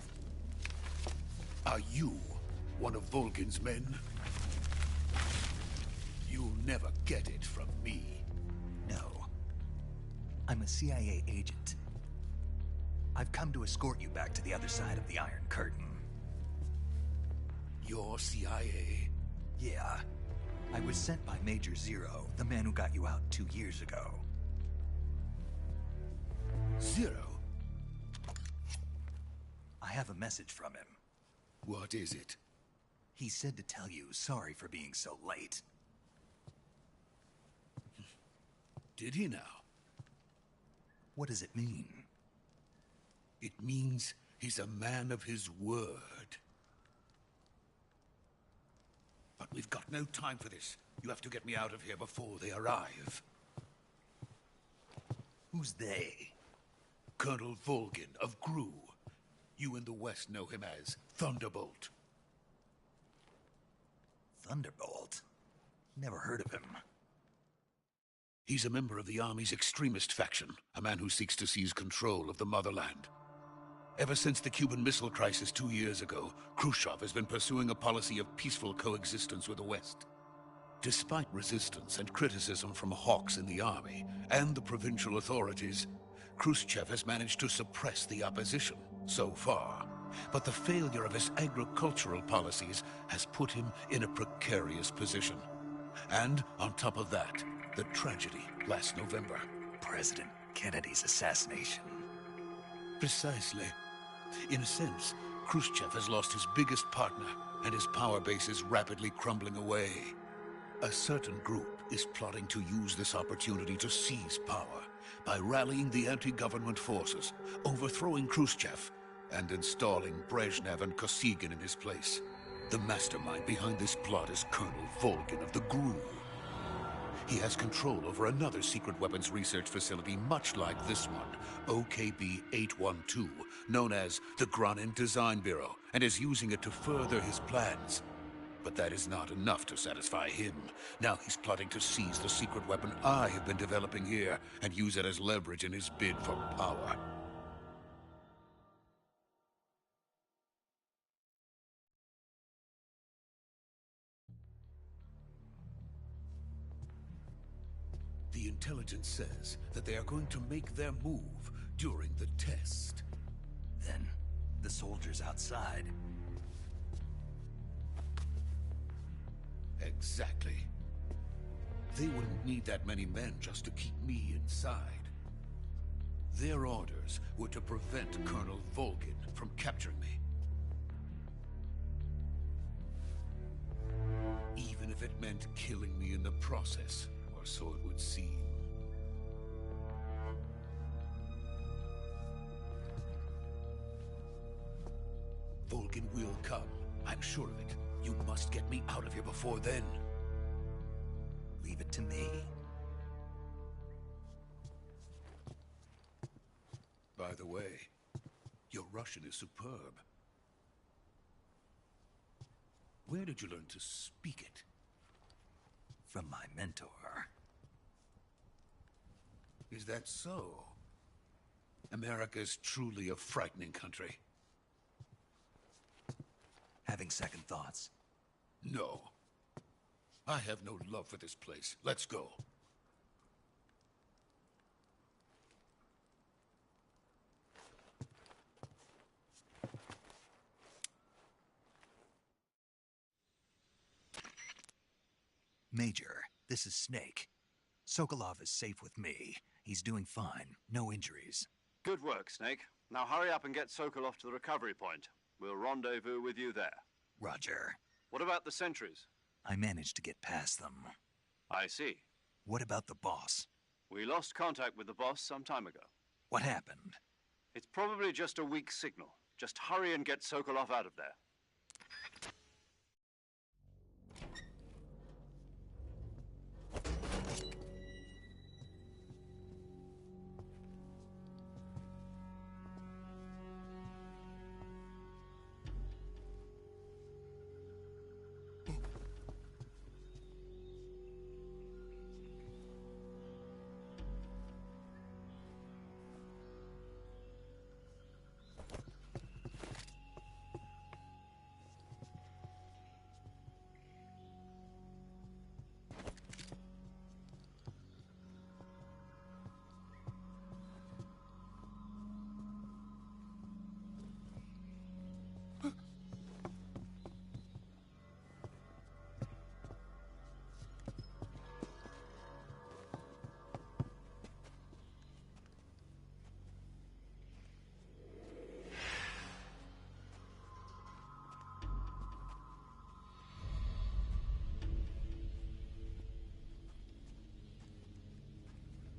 Are you one of Volgin's men? You'll never get it from me. No. I'm a CIA agent. I've come to escort you back to the other side of the Iron Curtain. You're CIA? Yeah. I was sent by Major Zero, the man who got you out 2 years ago. Zero? I have a message from him. What is it? He said to tell you sorry for being so late. Did he now? What does it mean? It means he's a man of his word. But we've got no time for this. You have to get me out of here before they arrive. Who's they? Colonel Volgin of GRU. You in the West know him as Thunderbolt. Thunderbolt? Never heard of him. He's a member of the Army's extremist faction, a man who seeks to seize control of the motherland. Ever since the Cuban Missile Crisis 2 years ago, Khrushchev has been pursuing a policy of peaceful coexistence with the West. Despite resistance and criticism from hawks in the Army and the provincial authorities, Khrushchev has managed to suppress the opposition so far. But the failure of his agricultural policies has put him in a precarious position. And on top of that, the tragedy last November. President Kennedy's assassination. Precisely. In a sense, Khrushchev has lost his biggest partner, and his power base is rapidly crumbling away. A certain group is plotting to use this opportunity to seize power by rallying the anti-government forces, overthrowing Khrushchev, and installing Brezhnev and Kosygin in his place. The mastermind behind this plot is Colonel Volgin of the GRU. He has control over another secret weapons research facility much like this one, OKB-812, known as the Granin Design Bureau, and is using it to further his plans. But that is not enough to satisfy him. Now he's plotting to seize the secret weapon I have been developing here and use it as leverage in his bid for power. The intelligence says that they are going to make their move during the test. Then, the soldiers outside. Exactly. They wouldn't need that many men just to keep me inside. Their orders were to prevent Colonel Volgin from capturing me. Even if it meant killing me in the process, or so it would seem. Volgin will come. I'm sure of it. You must get me out of here before then. Leave it to me. By the way, your Russian is superb. Where did you learn to speak it? From my mentor. Is that so? America's truly a frightening country. Having second thoughts? No. I have no love for this place. Let's go. Major, this is Snake. Sokolov is safe with me. He's doing fine. No injuries. Good work, Snake. Now hurry up and get Sokolov to the recovery point. We'll rendezvous with you there. Roger. What about the sentries? I managed to get past them. I see. What about the boss? We lost contact with the boss some time ago. What happened? It's probably just a weak signal. Just hurry and get Sokolov out of there.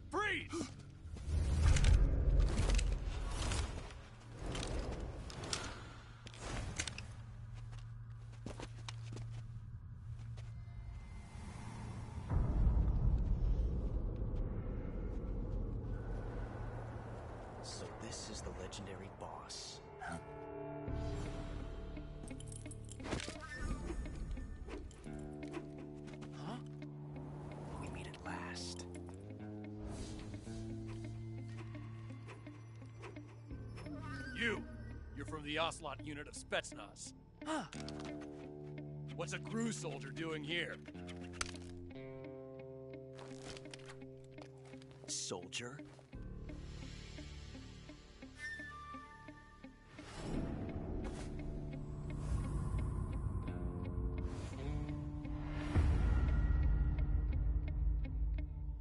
Freeze! So this is the legendary boss. Huh? Huh? We meet at last. You're from the Ocelot unit of Spetsnaz. Huh. What's a crew soldier doing here? Soldier?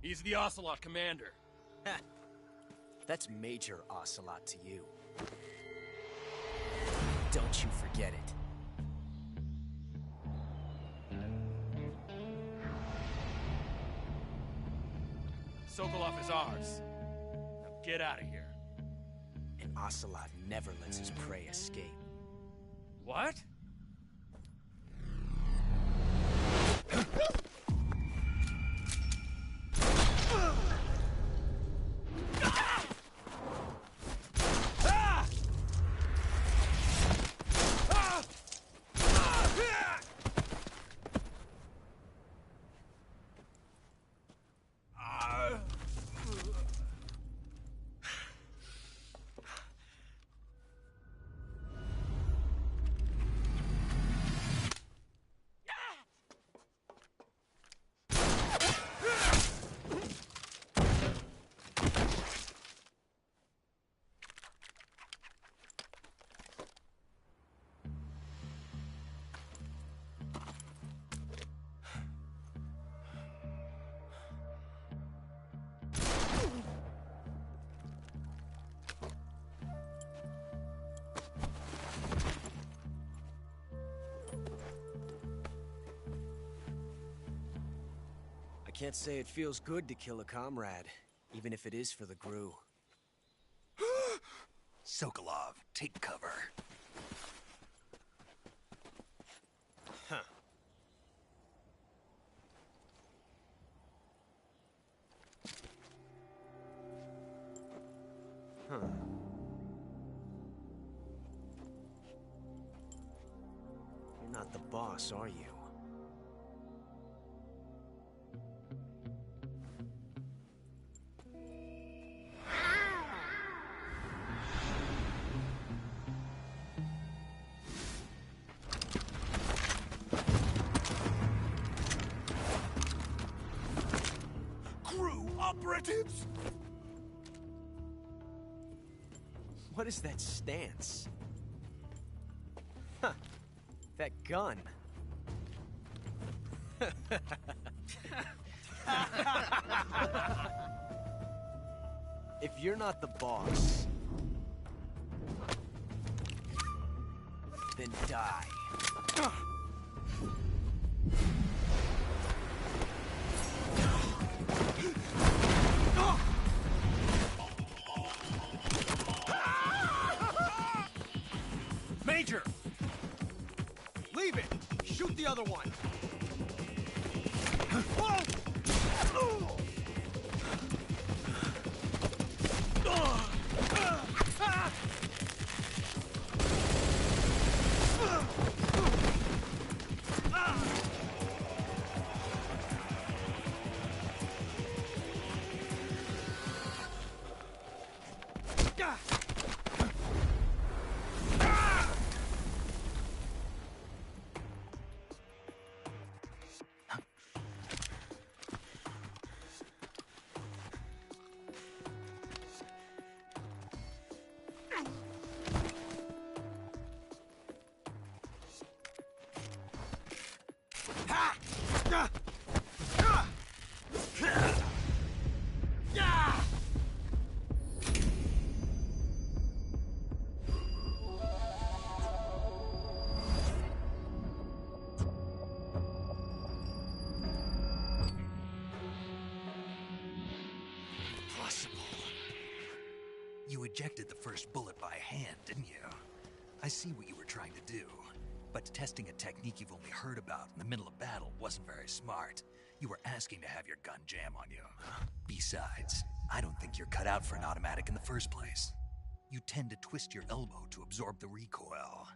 He's the Ocelot commander. Ha! That's Major Ocelot to you. Don't you forget it. Sokolov is ours. Now get out of here. And Ocelot never lets his prey escape. What? can't say it feels good to kill a comrade, even if it is for the GRU. Sokolov, take cover. Huh. Huh. You're not the boss, are you? GRU operatives! What is that stance? Huh. That gun. If you're not the boss, then die. Major! Leave it! Shoot the other one! Whoa! You ejected the first bullet by hand, didn't you? I see what you were trying to do. But testing a technique you've only heard about in the middle of battle wasn't very smart. You were asking to have your gun jam on you. Besides, I don't think you're cut out for an automatic in the first place. You tend to twist your elbow to absorb the recoil.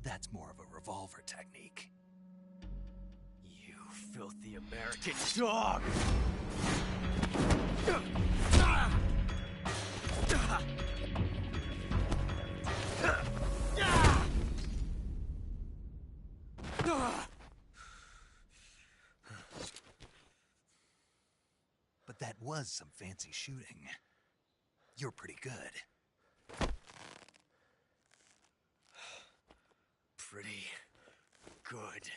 That's more of a revolver technique. You filthy American dog! But that was some fancy shooting. You're pretty good. Pretty good.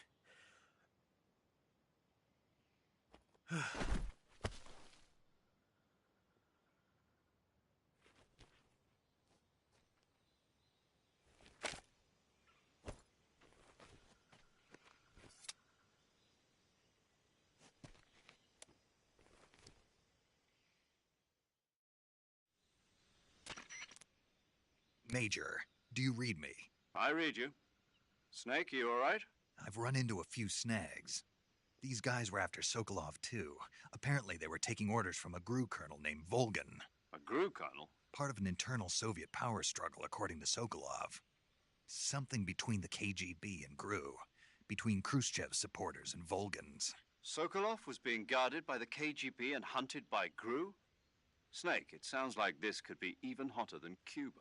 Major, do you read me? I read you. Snake, you all right? I've run into a few snags. These guys were after Sokolov, too. Apparently they were taking orders from a GRU colonel named Volgan. A GRU colonel? Part of an internal Soviet power struggle, according to Sokolov. Something between the KGB and GRU. Between Khrushchev's supporters and Volgan's. Sokolov was being guarded by the KGB and hunted by GRU? Snake, it sounds like this could be even hotter than Cuba.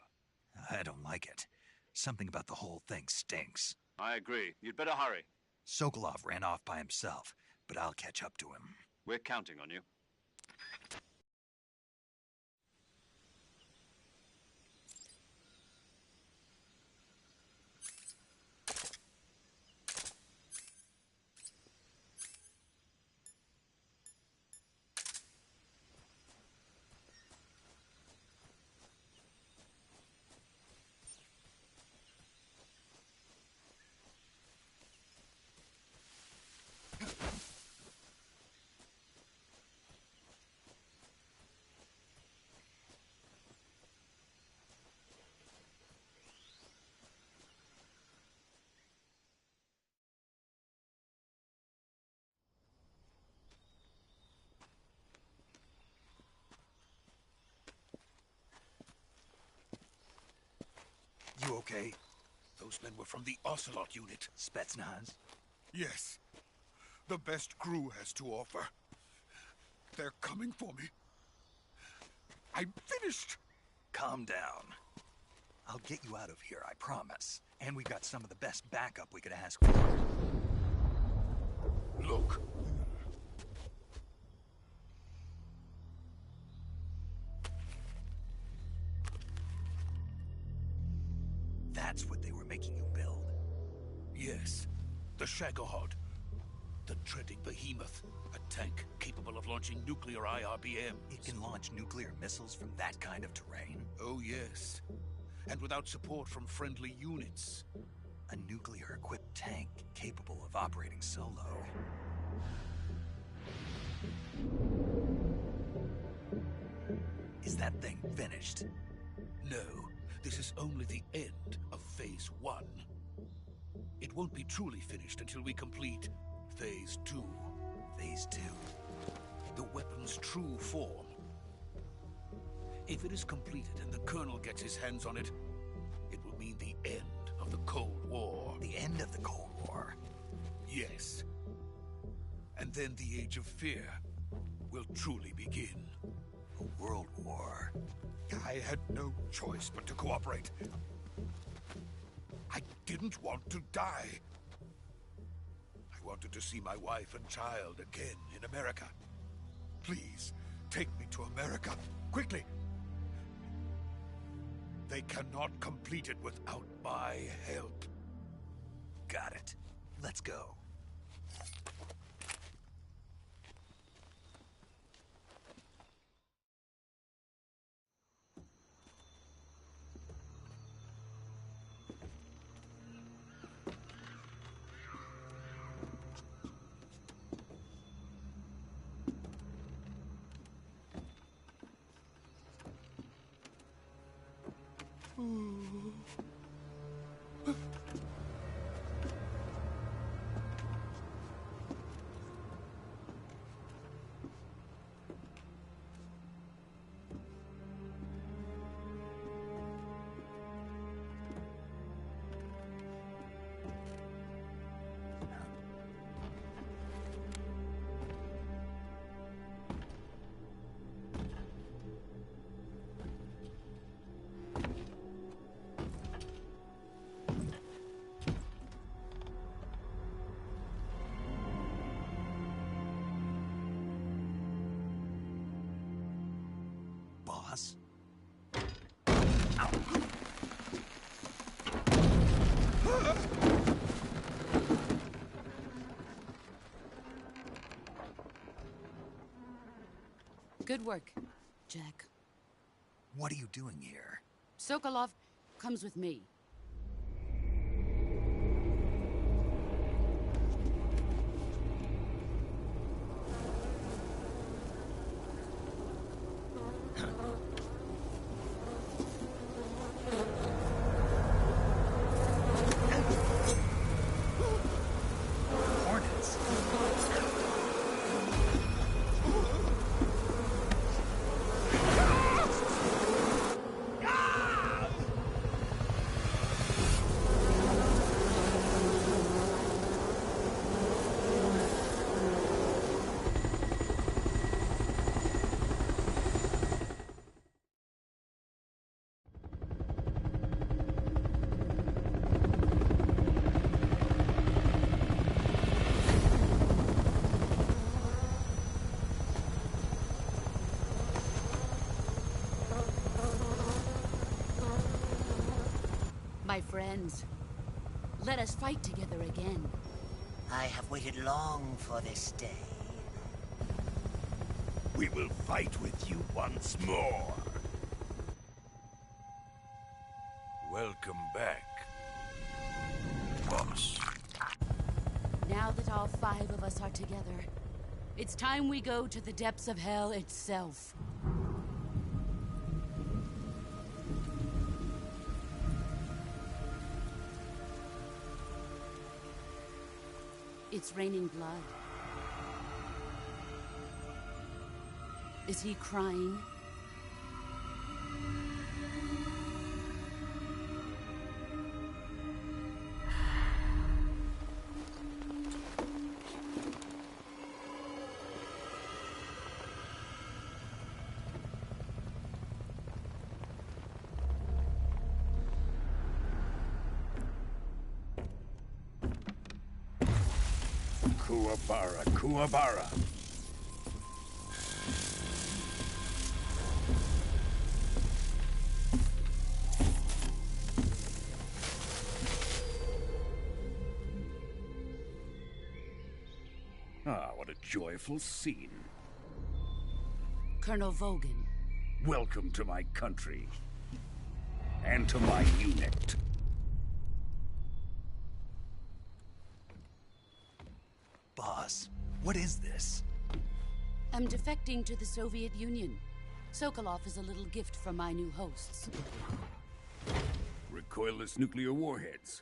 I don't like it. Something about the whole thing stinks. I agree. You'd better hurry. Sokolov ran off by himself, but I'll catch up to him. We're counting on you. You okay? Those men were from the Ocelot unit. Spetsnaz? Yes. The best crew has to offer. They're coming for me. I'm finished. Calm down. I'll get you out of here, I promise. And we've got some of the best backup we could ask for. Look. That's what they were making you build? Yes. The Shagohod. The treading behemoth. A tank capable of launching nuclear IRBMs. It can launch nuclear missiles from that kind of terrain? Oh, yes. And without support from friendly units. A nuclear-equipped tank capable of operating solo. Is that thing finished? No. This is only the end of Phase 1. It won't be truly finished until we complete Phase 2. Phase 2? The weapon's true form. If it is completed and the Colonel gets his hands on it, it will mean the end of the Cold War. The end of the Cold War? Yes. And then the Age of Fear will truly begin. A world war? I had no choice but to cooperate. I didn't want to die. I wanted to see my wife and child again in America. Please, take me to America, quickly. They cannot complete it without my help. Got it. Let's go. Boss? Good work, Jack. What are you doing here? Sokolov comes with me. My friends, let us fight together again. I have waited long for this day. We will fight with you once more. Welcome back, boss. Now that all 5 of us are together, it's time we go to the depths of hell itself. It's raining blood. Is he crying? Kuwabara, Kuwabara. Ah, what a joyful scene. Colonel Vogan. Welcome to my country. And to my unit. Boss, what is this? I'm defecting to the Soviet Union. Sokolov is a little gift from my new hosts. Recoilless nuclear warheads.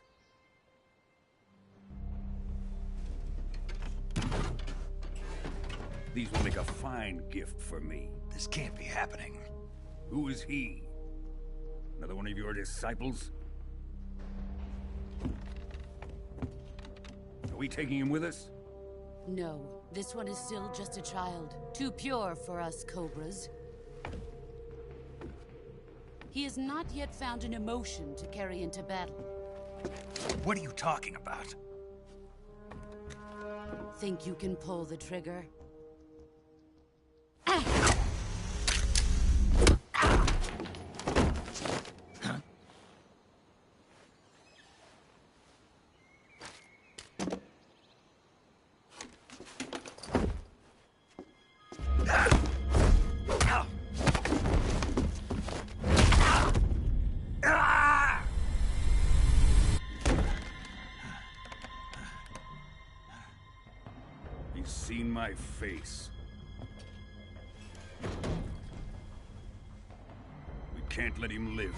These will make a fine gift for me. This can't be happening. Who is he? Another one of your disciples? Are we taking him with us? No, this one is still just a child. Too pure for us Cobras. He has not yet found an emotion to carry into battle. What are you talking about? Think you can pull the trigger? He's seen my face. We can't let him live.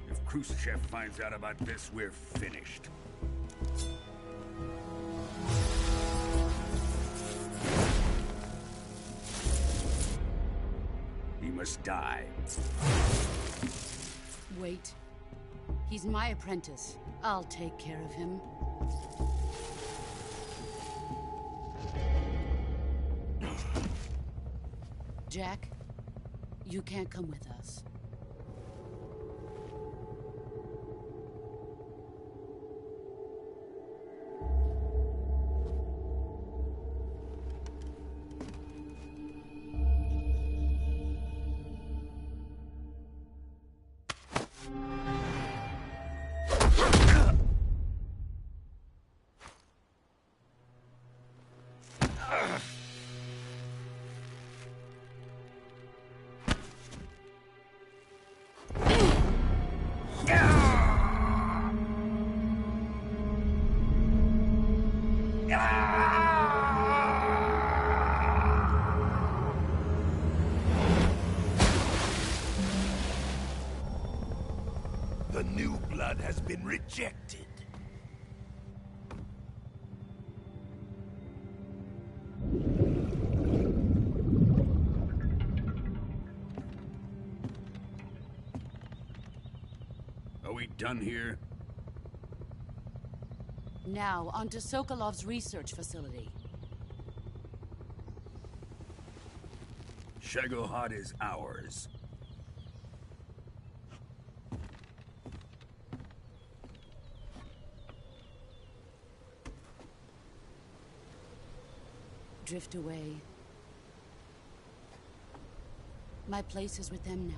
If Khrushchev finds out about this, we're finished. He must die. Wait. He's my apprentice. I'll take care of him. Jack, you can't come with us. The new blood has been rejected. Are we done here? Now, onto Sokolov's research facility. Shagohod is ours. Drift away. My place is with them now.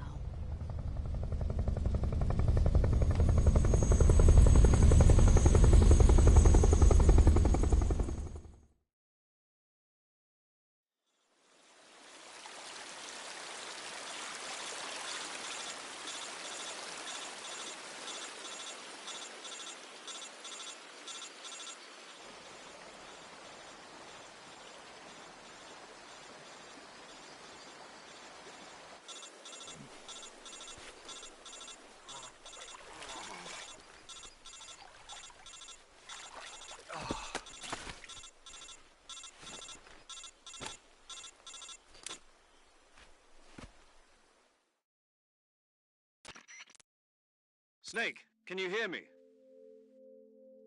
Snake, can you hear me?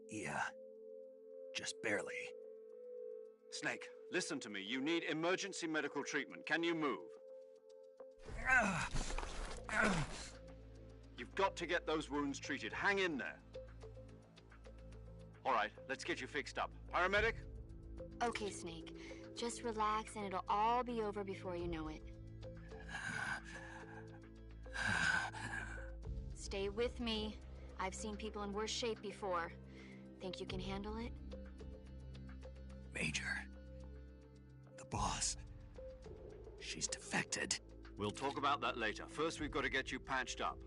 Yeah. Just barely. Snake, listen to me. You need emergency medical treatment. Can you move? You've got to get those wounds treated. Hang in there. All right, let's get you fixed up. Paramedic? Okay, Snake. Just relax and it'll all be over before you know it. Stay with me. I've seen people in worse shape before. Think you can handle it? Major. The boss. She's defected. We'll talk about that later. First, we've got to get you patched up.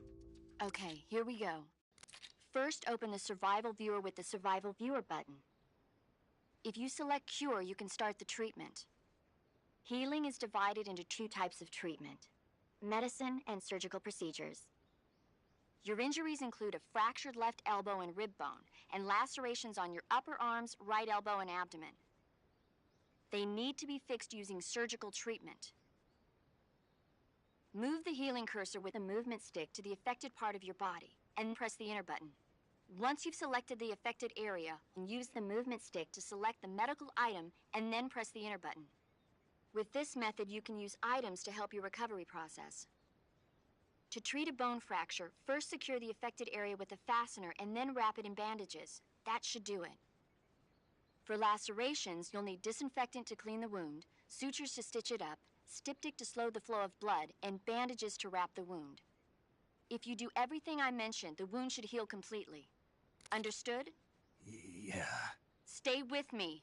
Okay, here we go. First, open the survival viewer with the survival viewer button. If you select cure, you can start the treatment. Healing is divided into 2 types of treatment: medicine and surgical procedures. Your injuries include a fractured left elbow and rib bone, and lacerations on your upper arms, right elbow, and abdomen. They need to be fixed using surgical treatment. Move the healing cursor with the movement stick to the affected part of your body, and press the enter button. Once you've selected the affected area, use the movement stick to select the medical item, and then press the enter button. With this method, you can use items to help your recovery process. To treat a bone fracture, first secure the affected area with a fastener and then wrap it in bandages. That should do it. For lacerations, you'll need disinfectant to clean the wound, sutures to stitch it up, styptic to slow the flow of blood, and bandages to wrap the wound. If you do everything I mentioned, the wound should heal completely. Understood? Yeah. Stay with me.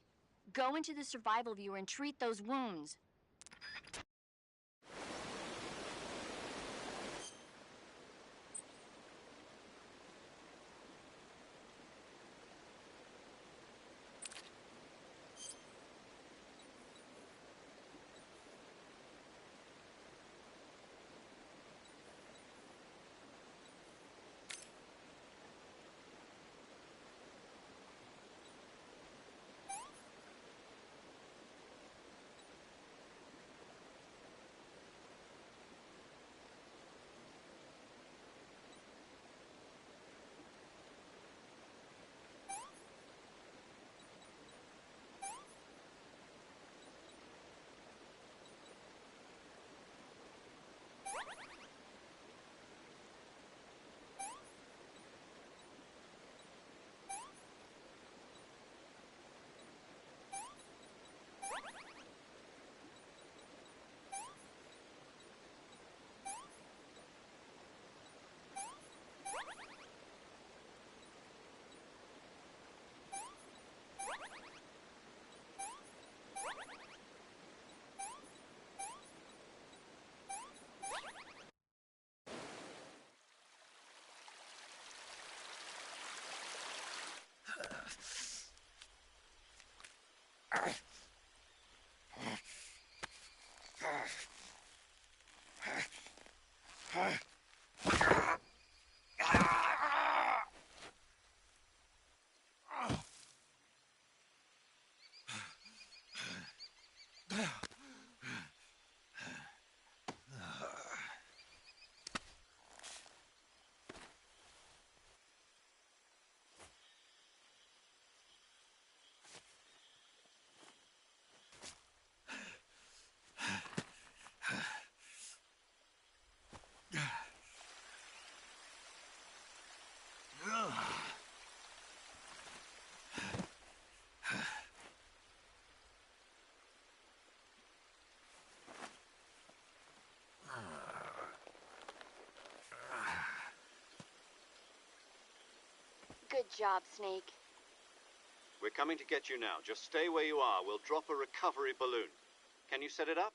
Go into the survival viewer and treat those wounds. Good job, Snake. We're coming to get you now. Just stay where you are. We'll drop a recovery balloon. Can you set it up?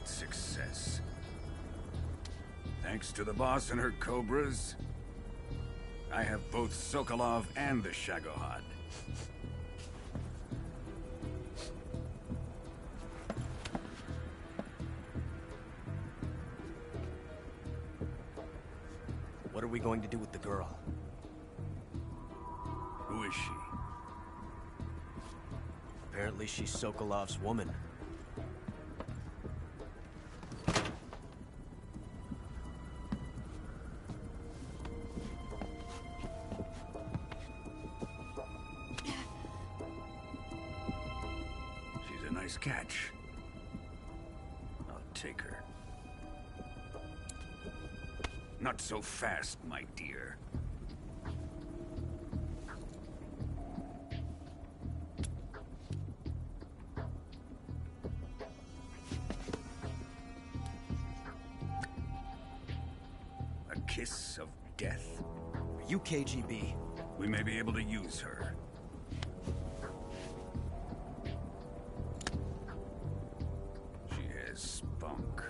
great success. Thanks to the boss and her cobras, I have both Sokolov and the Shagohod. What are we going to do with the girl? Who is she? Apparently she's Sokolov's woman. She's a nice catch. I'll take her. Not so fast, my dear. A kiss of death? Are you KGB? We may be able to use her. She has spunk.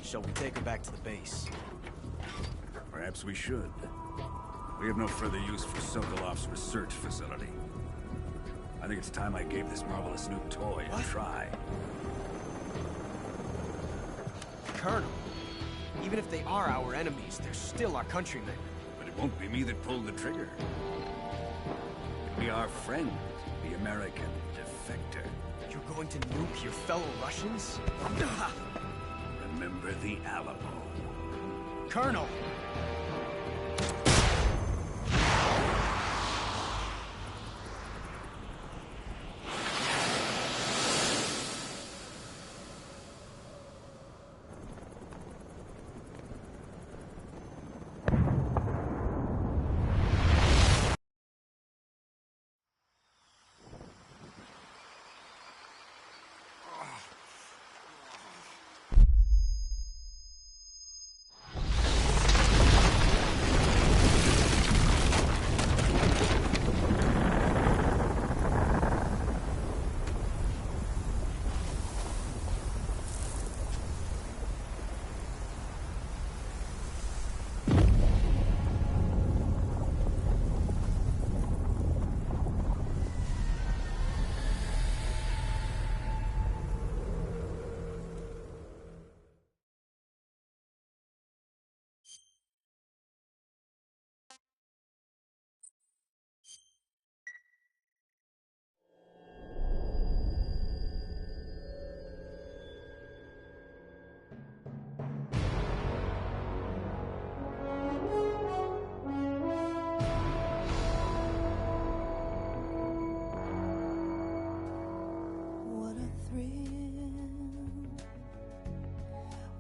Shall we take her back to the base? Perhaps we should. We have no further use for Sokolov's research facility. I think it's time I gave this marvelous new toy a try. Colonel, even if they are our enemies, they're still our countrymen. But it won't be me that pulled the trigger. It'll be our friend, the American defector. You're going to nuke your fellow Russians? Remember the Alamo. Colonel!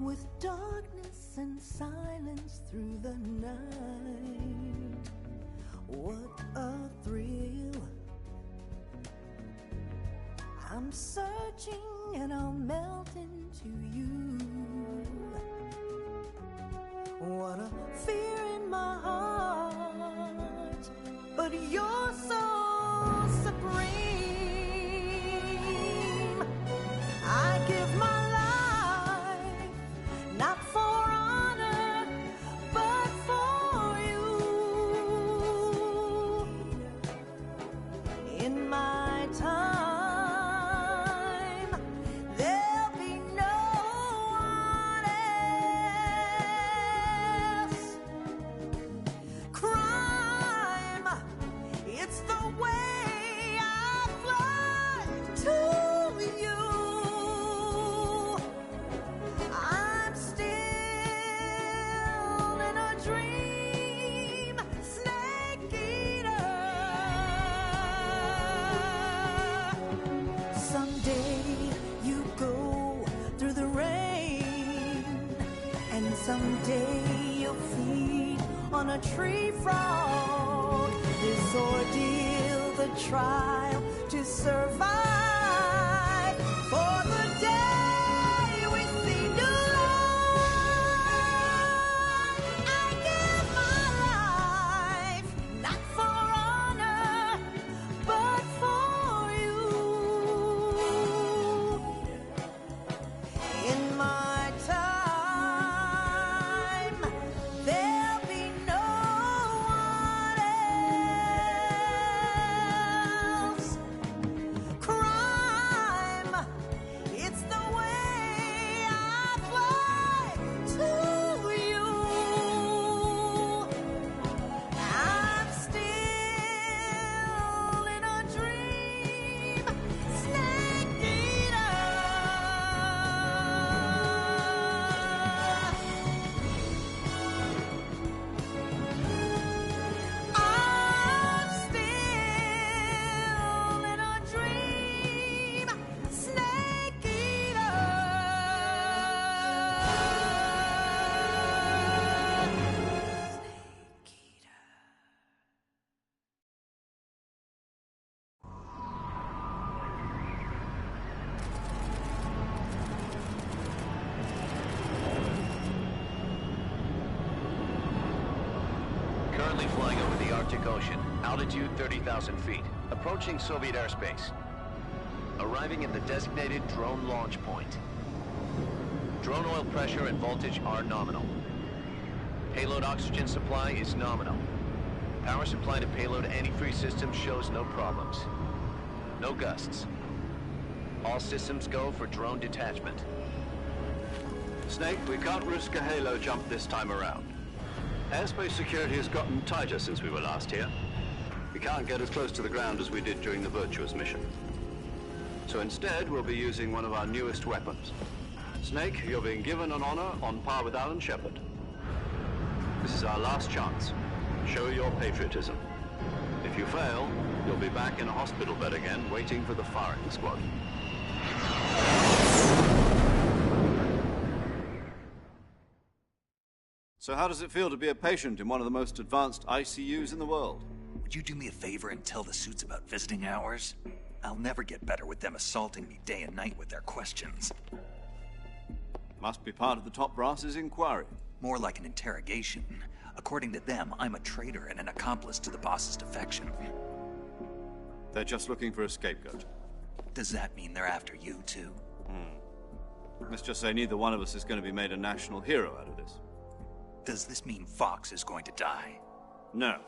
With darkness and silence through the night, what a thrill. I'm searching and I'll melt into you. What a fear in my heart, but you're so supreme. I give my life, not for honor, but for you. In my time, there'll be no one else. Crime, it's the way I fly to you. I'm still in a dream, snake eater. Someday you go through the rain, and someday you'll feed on a tree frog. This ordeal, the trial to survive, for the day we see new life. I give my life, not for Altitude 30,000 feet. Approaching Soviet airspace. Arriving at the designated drone launch point. Drone oil pressure and voltage are nominal. Payload oxygen supply is nominal. Power supply to payload antifreeze system shows no problems. No gusts. All systems go for drone detachment. Snake, we can't risk a halo jump this time around. Airspace security has gotten tighter since we were last here. We can't get as close to the ground as we did during the Virtuous mission. So instead, we'll be using one of our newest weapons. Snake, you're being given an honor on par with Alan Shepard. This is our last chance. Show your patriotism. If you fail, you'll be back in a hospital bed again, waiting for the firing squad. So how does it feel to be a patient in one of the most advanced ICUs in the world? Would you do me a favor and tell the suits about visiting hours? I'll never get better with them assaulting me day and night with their questions. Must be part of the top brass's inquiry. More like an interrogation. According to them, I'm a traitor and an accomplice to the boss's defection. They're just looking for a scapegoat. Does that mean they're after you, too? Let's just say neither one of us is going to be made a national hero out of this. Does this mean Fox is going to die? No.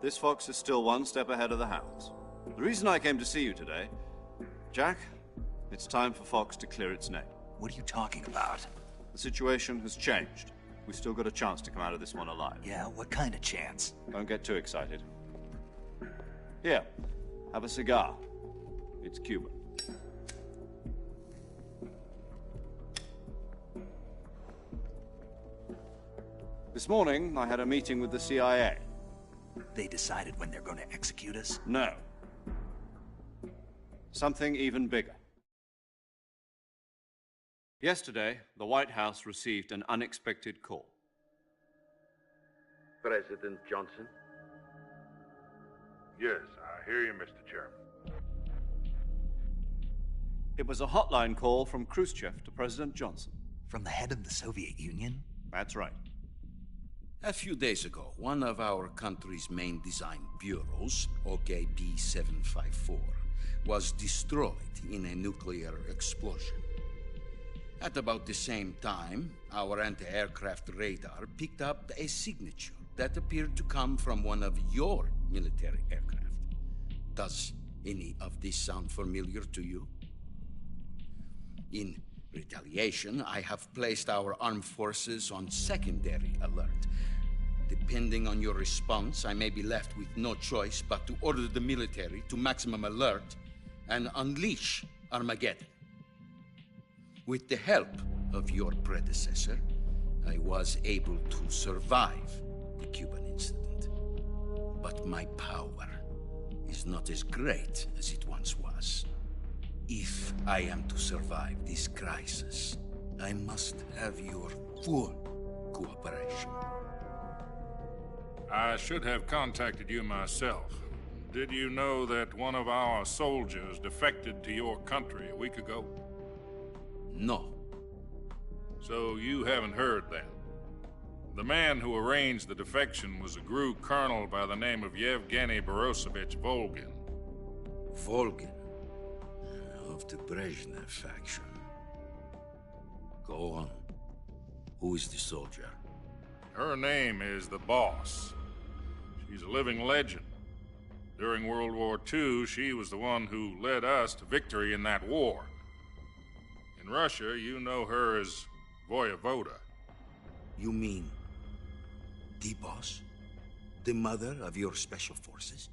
This Fox is still one step ahead of the Hounds. The reason I came to see you today... Jack, it's time for Fox to clear its name. What are you talking about? The situation has changed. We've still got a chance to come out of this one alive. Yeah, what kind of chance? Don't get too excited. Here, have a cigar. It's Cuban. This morning, I had a meeting with the CIA. They decided when they're going to execute us? No. Something even bigger. Yesterday, the White House received an unexpected call. President Johnson? Yes, I hear you, Mr. Chairman. It was a hotline call from Khrushchev to President Johnson. From the head of the Soviet Union? That's right. A few days ago, one of our country's main design bureaus, OKB 754, was destroyed in a nuclear explosion. At about the same time, our anti-aircraft radar picked up a signature that appeared to come from one of your military aircraft. Does any of this sound familiar to you? In retaliation, I have placed our armed forces on secondary alert. Depending on your response, I may be left with no choice but to order the military to maximum alert and unleash Armageddon. With the help of your predecessor, I was able to survive the Cuban incident. But my power is not as great as it once was. If I am to survive this crisis, I must have your full cooperation. I should have contacted you myself. Did you know that one of our soldiers defected to your country a week ago? No. So you haven't heard then. The man who arranged the defection was a GRU colonel by the name of Yevgeny Borosovich Volgin. Volgin? Of the Brezhnev faction. Go on. Who is the soldier? Her name is the Boss. She's a living legend. During World War II, she was the one who led us to victory in that war. In Russia, you know her as Voyevoda. You mean the Boss? The mother of your special forces?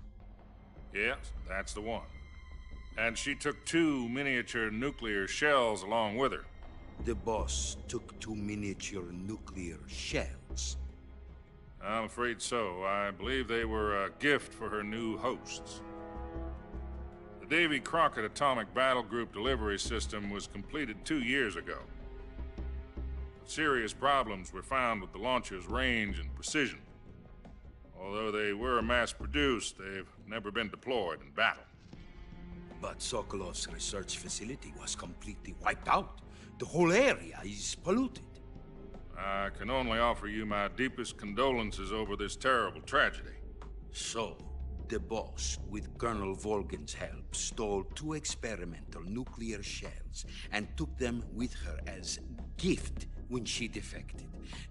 Yes, that's the one. And she took 2 miniature nuclear shells along with her. The Boss took 2 miniature nuclear shells? I'm afraid so. I believe they were a gift for her new hosts. The Davy Crockett Atomic Battle Group delivery system was completed 2 years ago. Serious problems were found with the launcher's range and precision. Although they were mass-produced, they've never been deployed in battle. But Sokolov's research facility was completely wiped out. The whole area is polluted. I can only offer you my deepest condolences over this terrible tragedy. So, the boss, with Colonel Volgin's help, stole 2 experimental nuclear shells and took them with her as gift when she defected.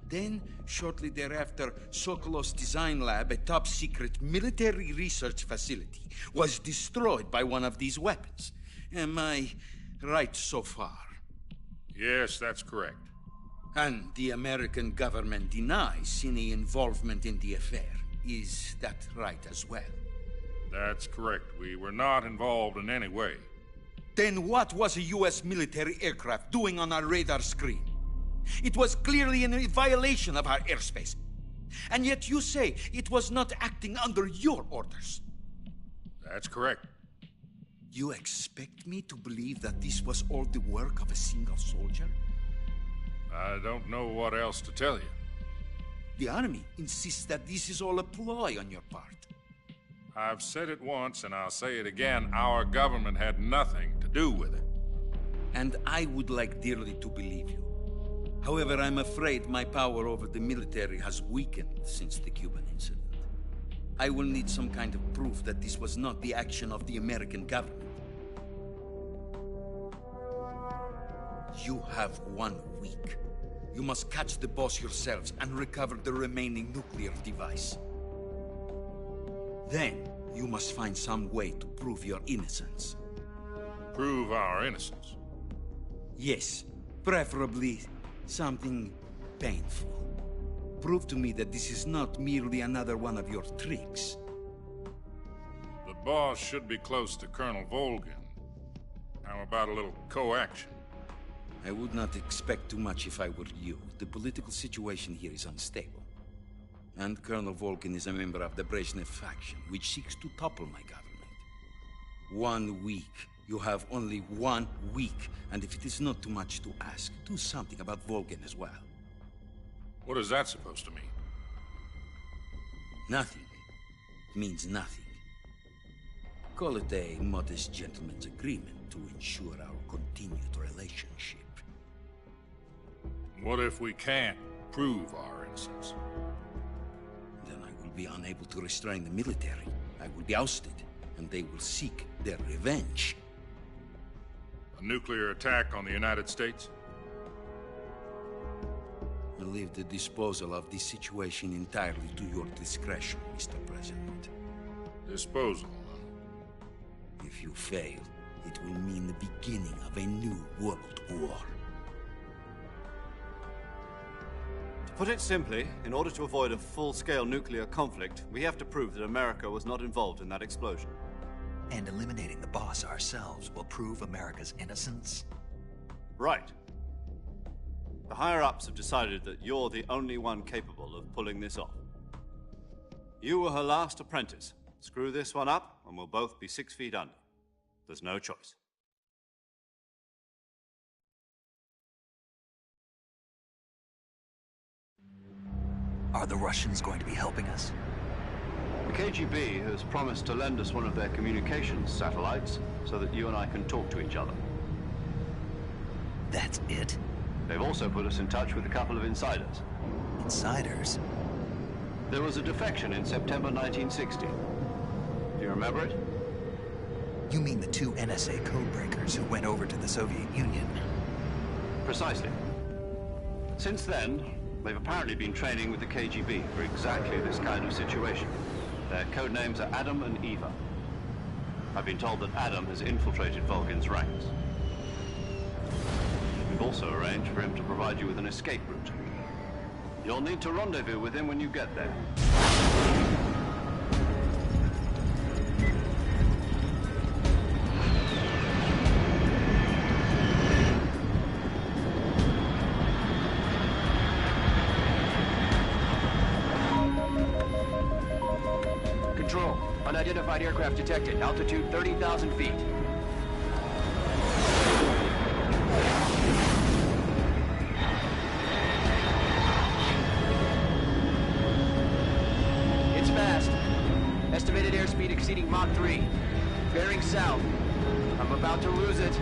Then, shortly thereafter, Sokolov's design lab, a top-secret military research facility, was destroyed by one of these weapons. Am I right so far? Yes, that's correct. And the American government denies any involvement in the affair. Is that right as well? That's correct. We were not involved in any way. Then what was a U.S. military aircraft doing on our radar screen? It was clearly in violation of our airspace. And yet you say it was not acting under your orders. That's correct. You expect me to believe that this was all the work of a single soldier? I don't know what else to tell you. The Army insists that this is all a ploy on your part. I've said it once, and I'll say it again. Our government had nothing to do with it. And I would like dearly to believe you. However, I'm afraid my power over the military has weakened since the Cuban incident. I will need some kind of proof that this was not the action of the American government. You have 1 week. You must catch the boss yourselves and recover the remaining nuclear device. Then, you must find some way to prove your innocence. Prove our innocence? Yes, preferably something painful. Prove to me that this is not merely another one of your tricks. The boss should be close to Colonel Volgin. How about a little co-action? I would not expect too much if I were you. The political situation here is unstable. And Colonel Volgin is a member of the Brezhnev faction, which seeks to topple my government. 1 week. You have only 1 week. And if it is not too much to ask, do something about Volgin as well. What is that supposed to mean? Nothing. It means nothing. Call it a modest gentleman's agreement to ensure our continued relationship. What if we can't prove our innocence? Then I will be unable to restrain the military. I will be ousted, and they will seek their revenge. A nuclear attack on the United States? I leave the disposal of this situation entirely to your discretion, Mr. President. Disposal? If you fail, it will mean the beginning of a new world war. To put it simply, in order to avoid a full-scale nuclear conflict, we have to prove that America was not involved in that explosion. And eliminating the boss ourselves will prove America's innocence? Right. The higher-ups have decided that you're the only one capable of pulling this off. You were her last apprentice. Screw this one up, and we'll both be 6 feet under. There's no choice. Are the Russians going to be helping us? The KGB has promised to lend us one of their communications satellites so that you and I can talk to each other. That's it? They've also put us in touch with a couple of insiders. Insiders? There was a defection in September 1960. Do you remember it? You mean the 2 NSA codebreakers who went over to the Soviet Union? Precisely. Since then, they've apparently been training with the KGB for exactly this kind of situation. Their code names are Adam and Eva. I've been told that Adam has infiltrated Volgin's ranks. We've also arranged for him to provide you with an escape route. You'll need to rendezvous with him when you get there. Control. Unidentified aircraft detected. Altitude 30,000 feet. It's fast. Estimated airspeed exceeding Mach 3. Bearing south. I'm about to lose it.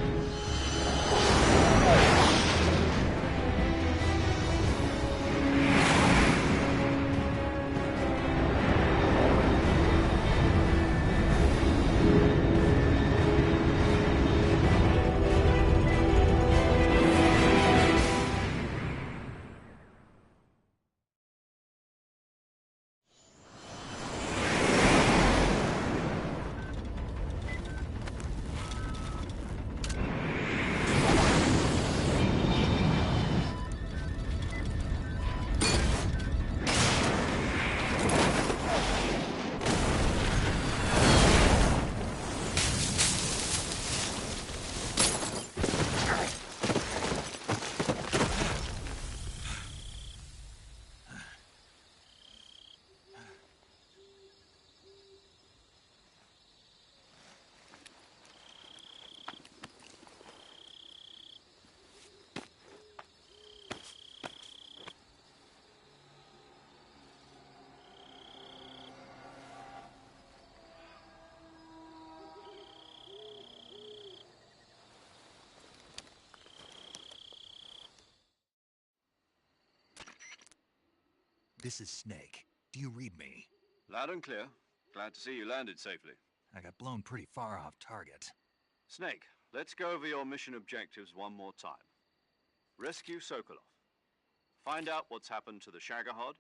This is Snake. Do you read me? Loud and clear. Glad to see you landed safely. I got blown pretty far off target. Snake, let's go over your mission objectives one more time. Rescue Sokolov. Find out what's happened to the Shagohod,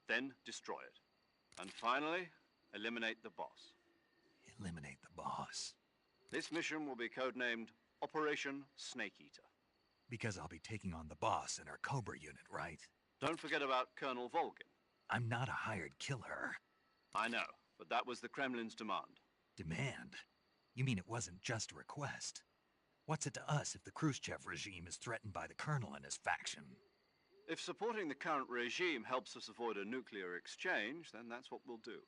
then destroy it. And finally, eliminate the boss. Eliminate the boss. This mission will be codenamed Operation Snake Eater. Because I'll be taking on the boss in our Cobra unit, right? Don't forget about Colonel Volgin. I'm not a hired killer. I know, but that was the Kremlin's demand. Demand? You mean it wasn't just a request? What's it to us if the Khrushchev regime is threatened by the Colonel and his faction? If supporting the current regime helps us avoid a nuclear exchange, then that's what we'll do.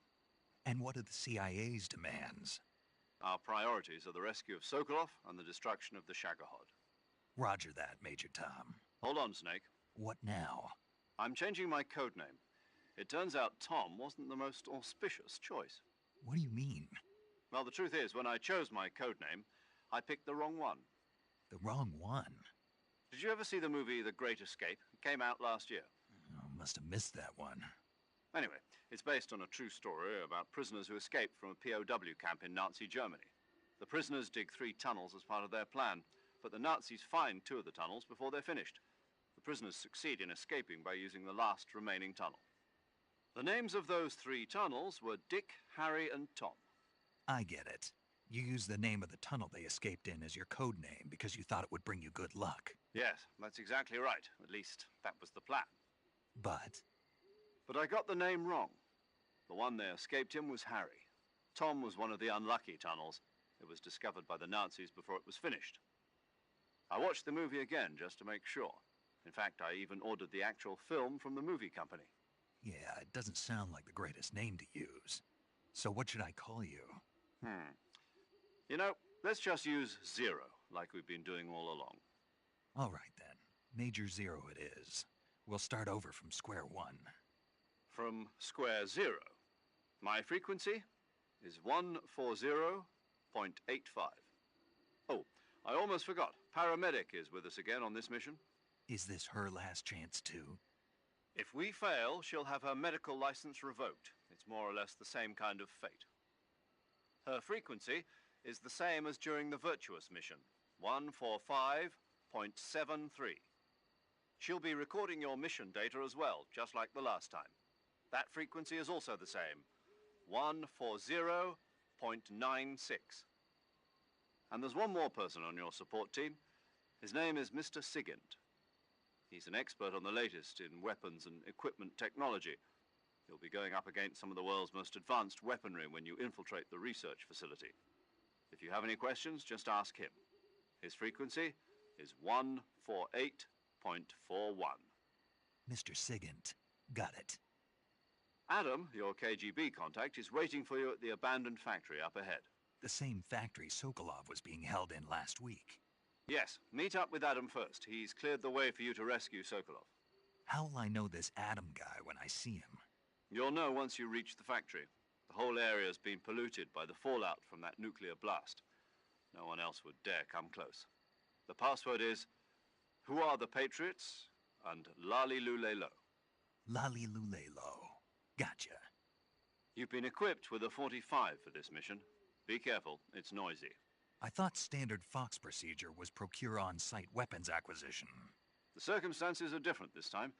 And what are the CIA's demands? Our priorities are the rescue of Sokolov and the destruction of the Shagohod. Roger that, Major Tom. Hold on, Snake. What now? I'm changing my codename. It turns out Tom wasn't the most auspicious choice. What do you mean? Well, the truth is, when I chose my codename, I picked the wrong one. The wrong one? Did you ever see the movie The Great Escape? It came out last year. Oh, must have missed that one. Anyway, it's based on a true story about prisoners who escaped from a POW camp in Nazi Germany. The prisoners dig 3 tunnels as part of their plan, but the Nazis find 2 of the tunnels before they're finished. The prisoners succeed in escaping by using the last remaining tunnel. The names of those 3 tunnels were Dick, Harry, and Tom. I get it. You used the name of the tunnel they escaped in as your code name because you thought it would bring you good luck. Yes, that's exactly right. At least, that was the plan. But I got the name wrong. The one they escaped in was Harry. Tom was one of the unlucky tunnels. It was discovered by the Nazis before it was finished. I watched the movie again just to make sure. In fact, I even ordered the actual film from the movie company. yeah, it doesn't sound like the greatest name to use. So what should I call you? You know, let's just use Zero, like we've been doing all along. All right, then. Major Zero it is. We'll start over from square one. From square 0. My frequency is 140.85. Oh, I almost forgot. Paramedic is with us again on this mission. Is this her last chance, too? If we fail, she'll have her medical license revoked. It's more or less the same kind of fate. Her frequency is the same as during the Virtuous mission, 145.73. She'll be recording your mission data as well, just like the last time. That frequency is also the same, 140.96. And there's one more person on your support team. His name is Mr. Sigint. He's an expert on the latest in weapons and equipment technology. You'll be going up against some of the world's most advanced weaponry when you infiltrate the research facility. If you have any questions, just ask him. His frequency is 148.41. Mr. Sigint. Got it. Adam, your KGB contact, is waiting for you at the abandoned factory up ahead. The same factory Sokolov was being held in last week. Yes, meet up with Adam first. He's cleared the way for you to rescue Sokolov. How will I know this Adam guy when I see him? You'll know once you reach the factory. The whole area's been polluted by the fallout from that nuclear blast. No one else would dare come close. The password is, "Who are the Patriots?" and Lali Lule Lo. Lali Lule Lo. Gotcha. You've been equipped with a 45 for this mission. Be careful, it's noisy. I thought standard Fox procedure was procure on-site weapons acquisition. The circumstances are different this time.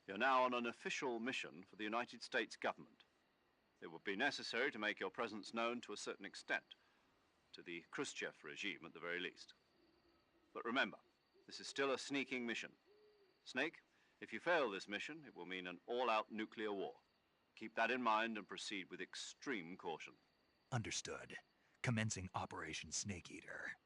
You're now on an official mission for the United States government. It would be necessary to make your presence known to a certain extent, to the Khrushchev regime at the very least. But remember, this is still a sneaking mission. Snake, if you fail this mission, it will mean an all-out nuclear war. Keep that in mind and proceed with extreme caution. Understood. Commencing Operation Snake Eater.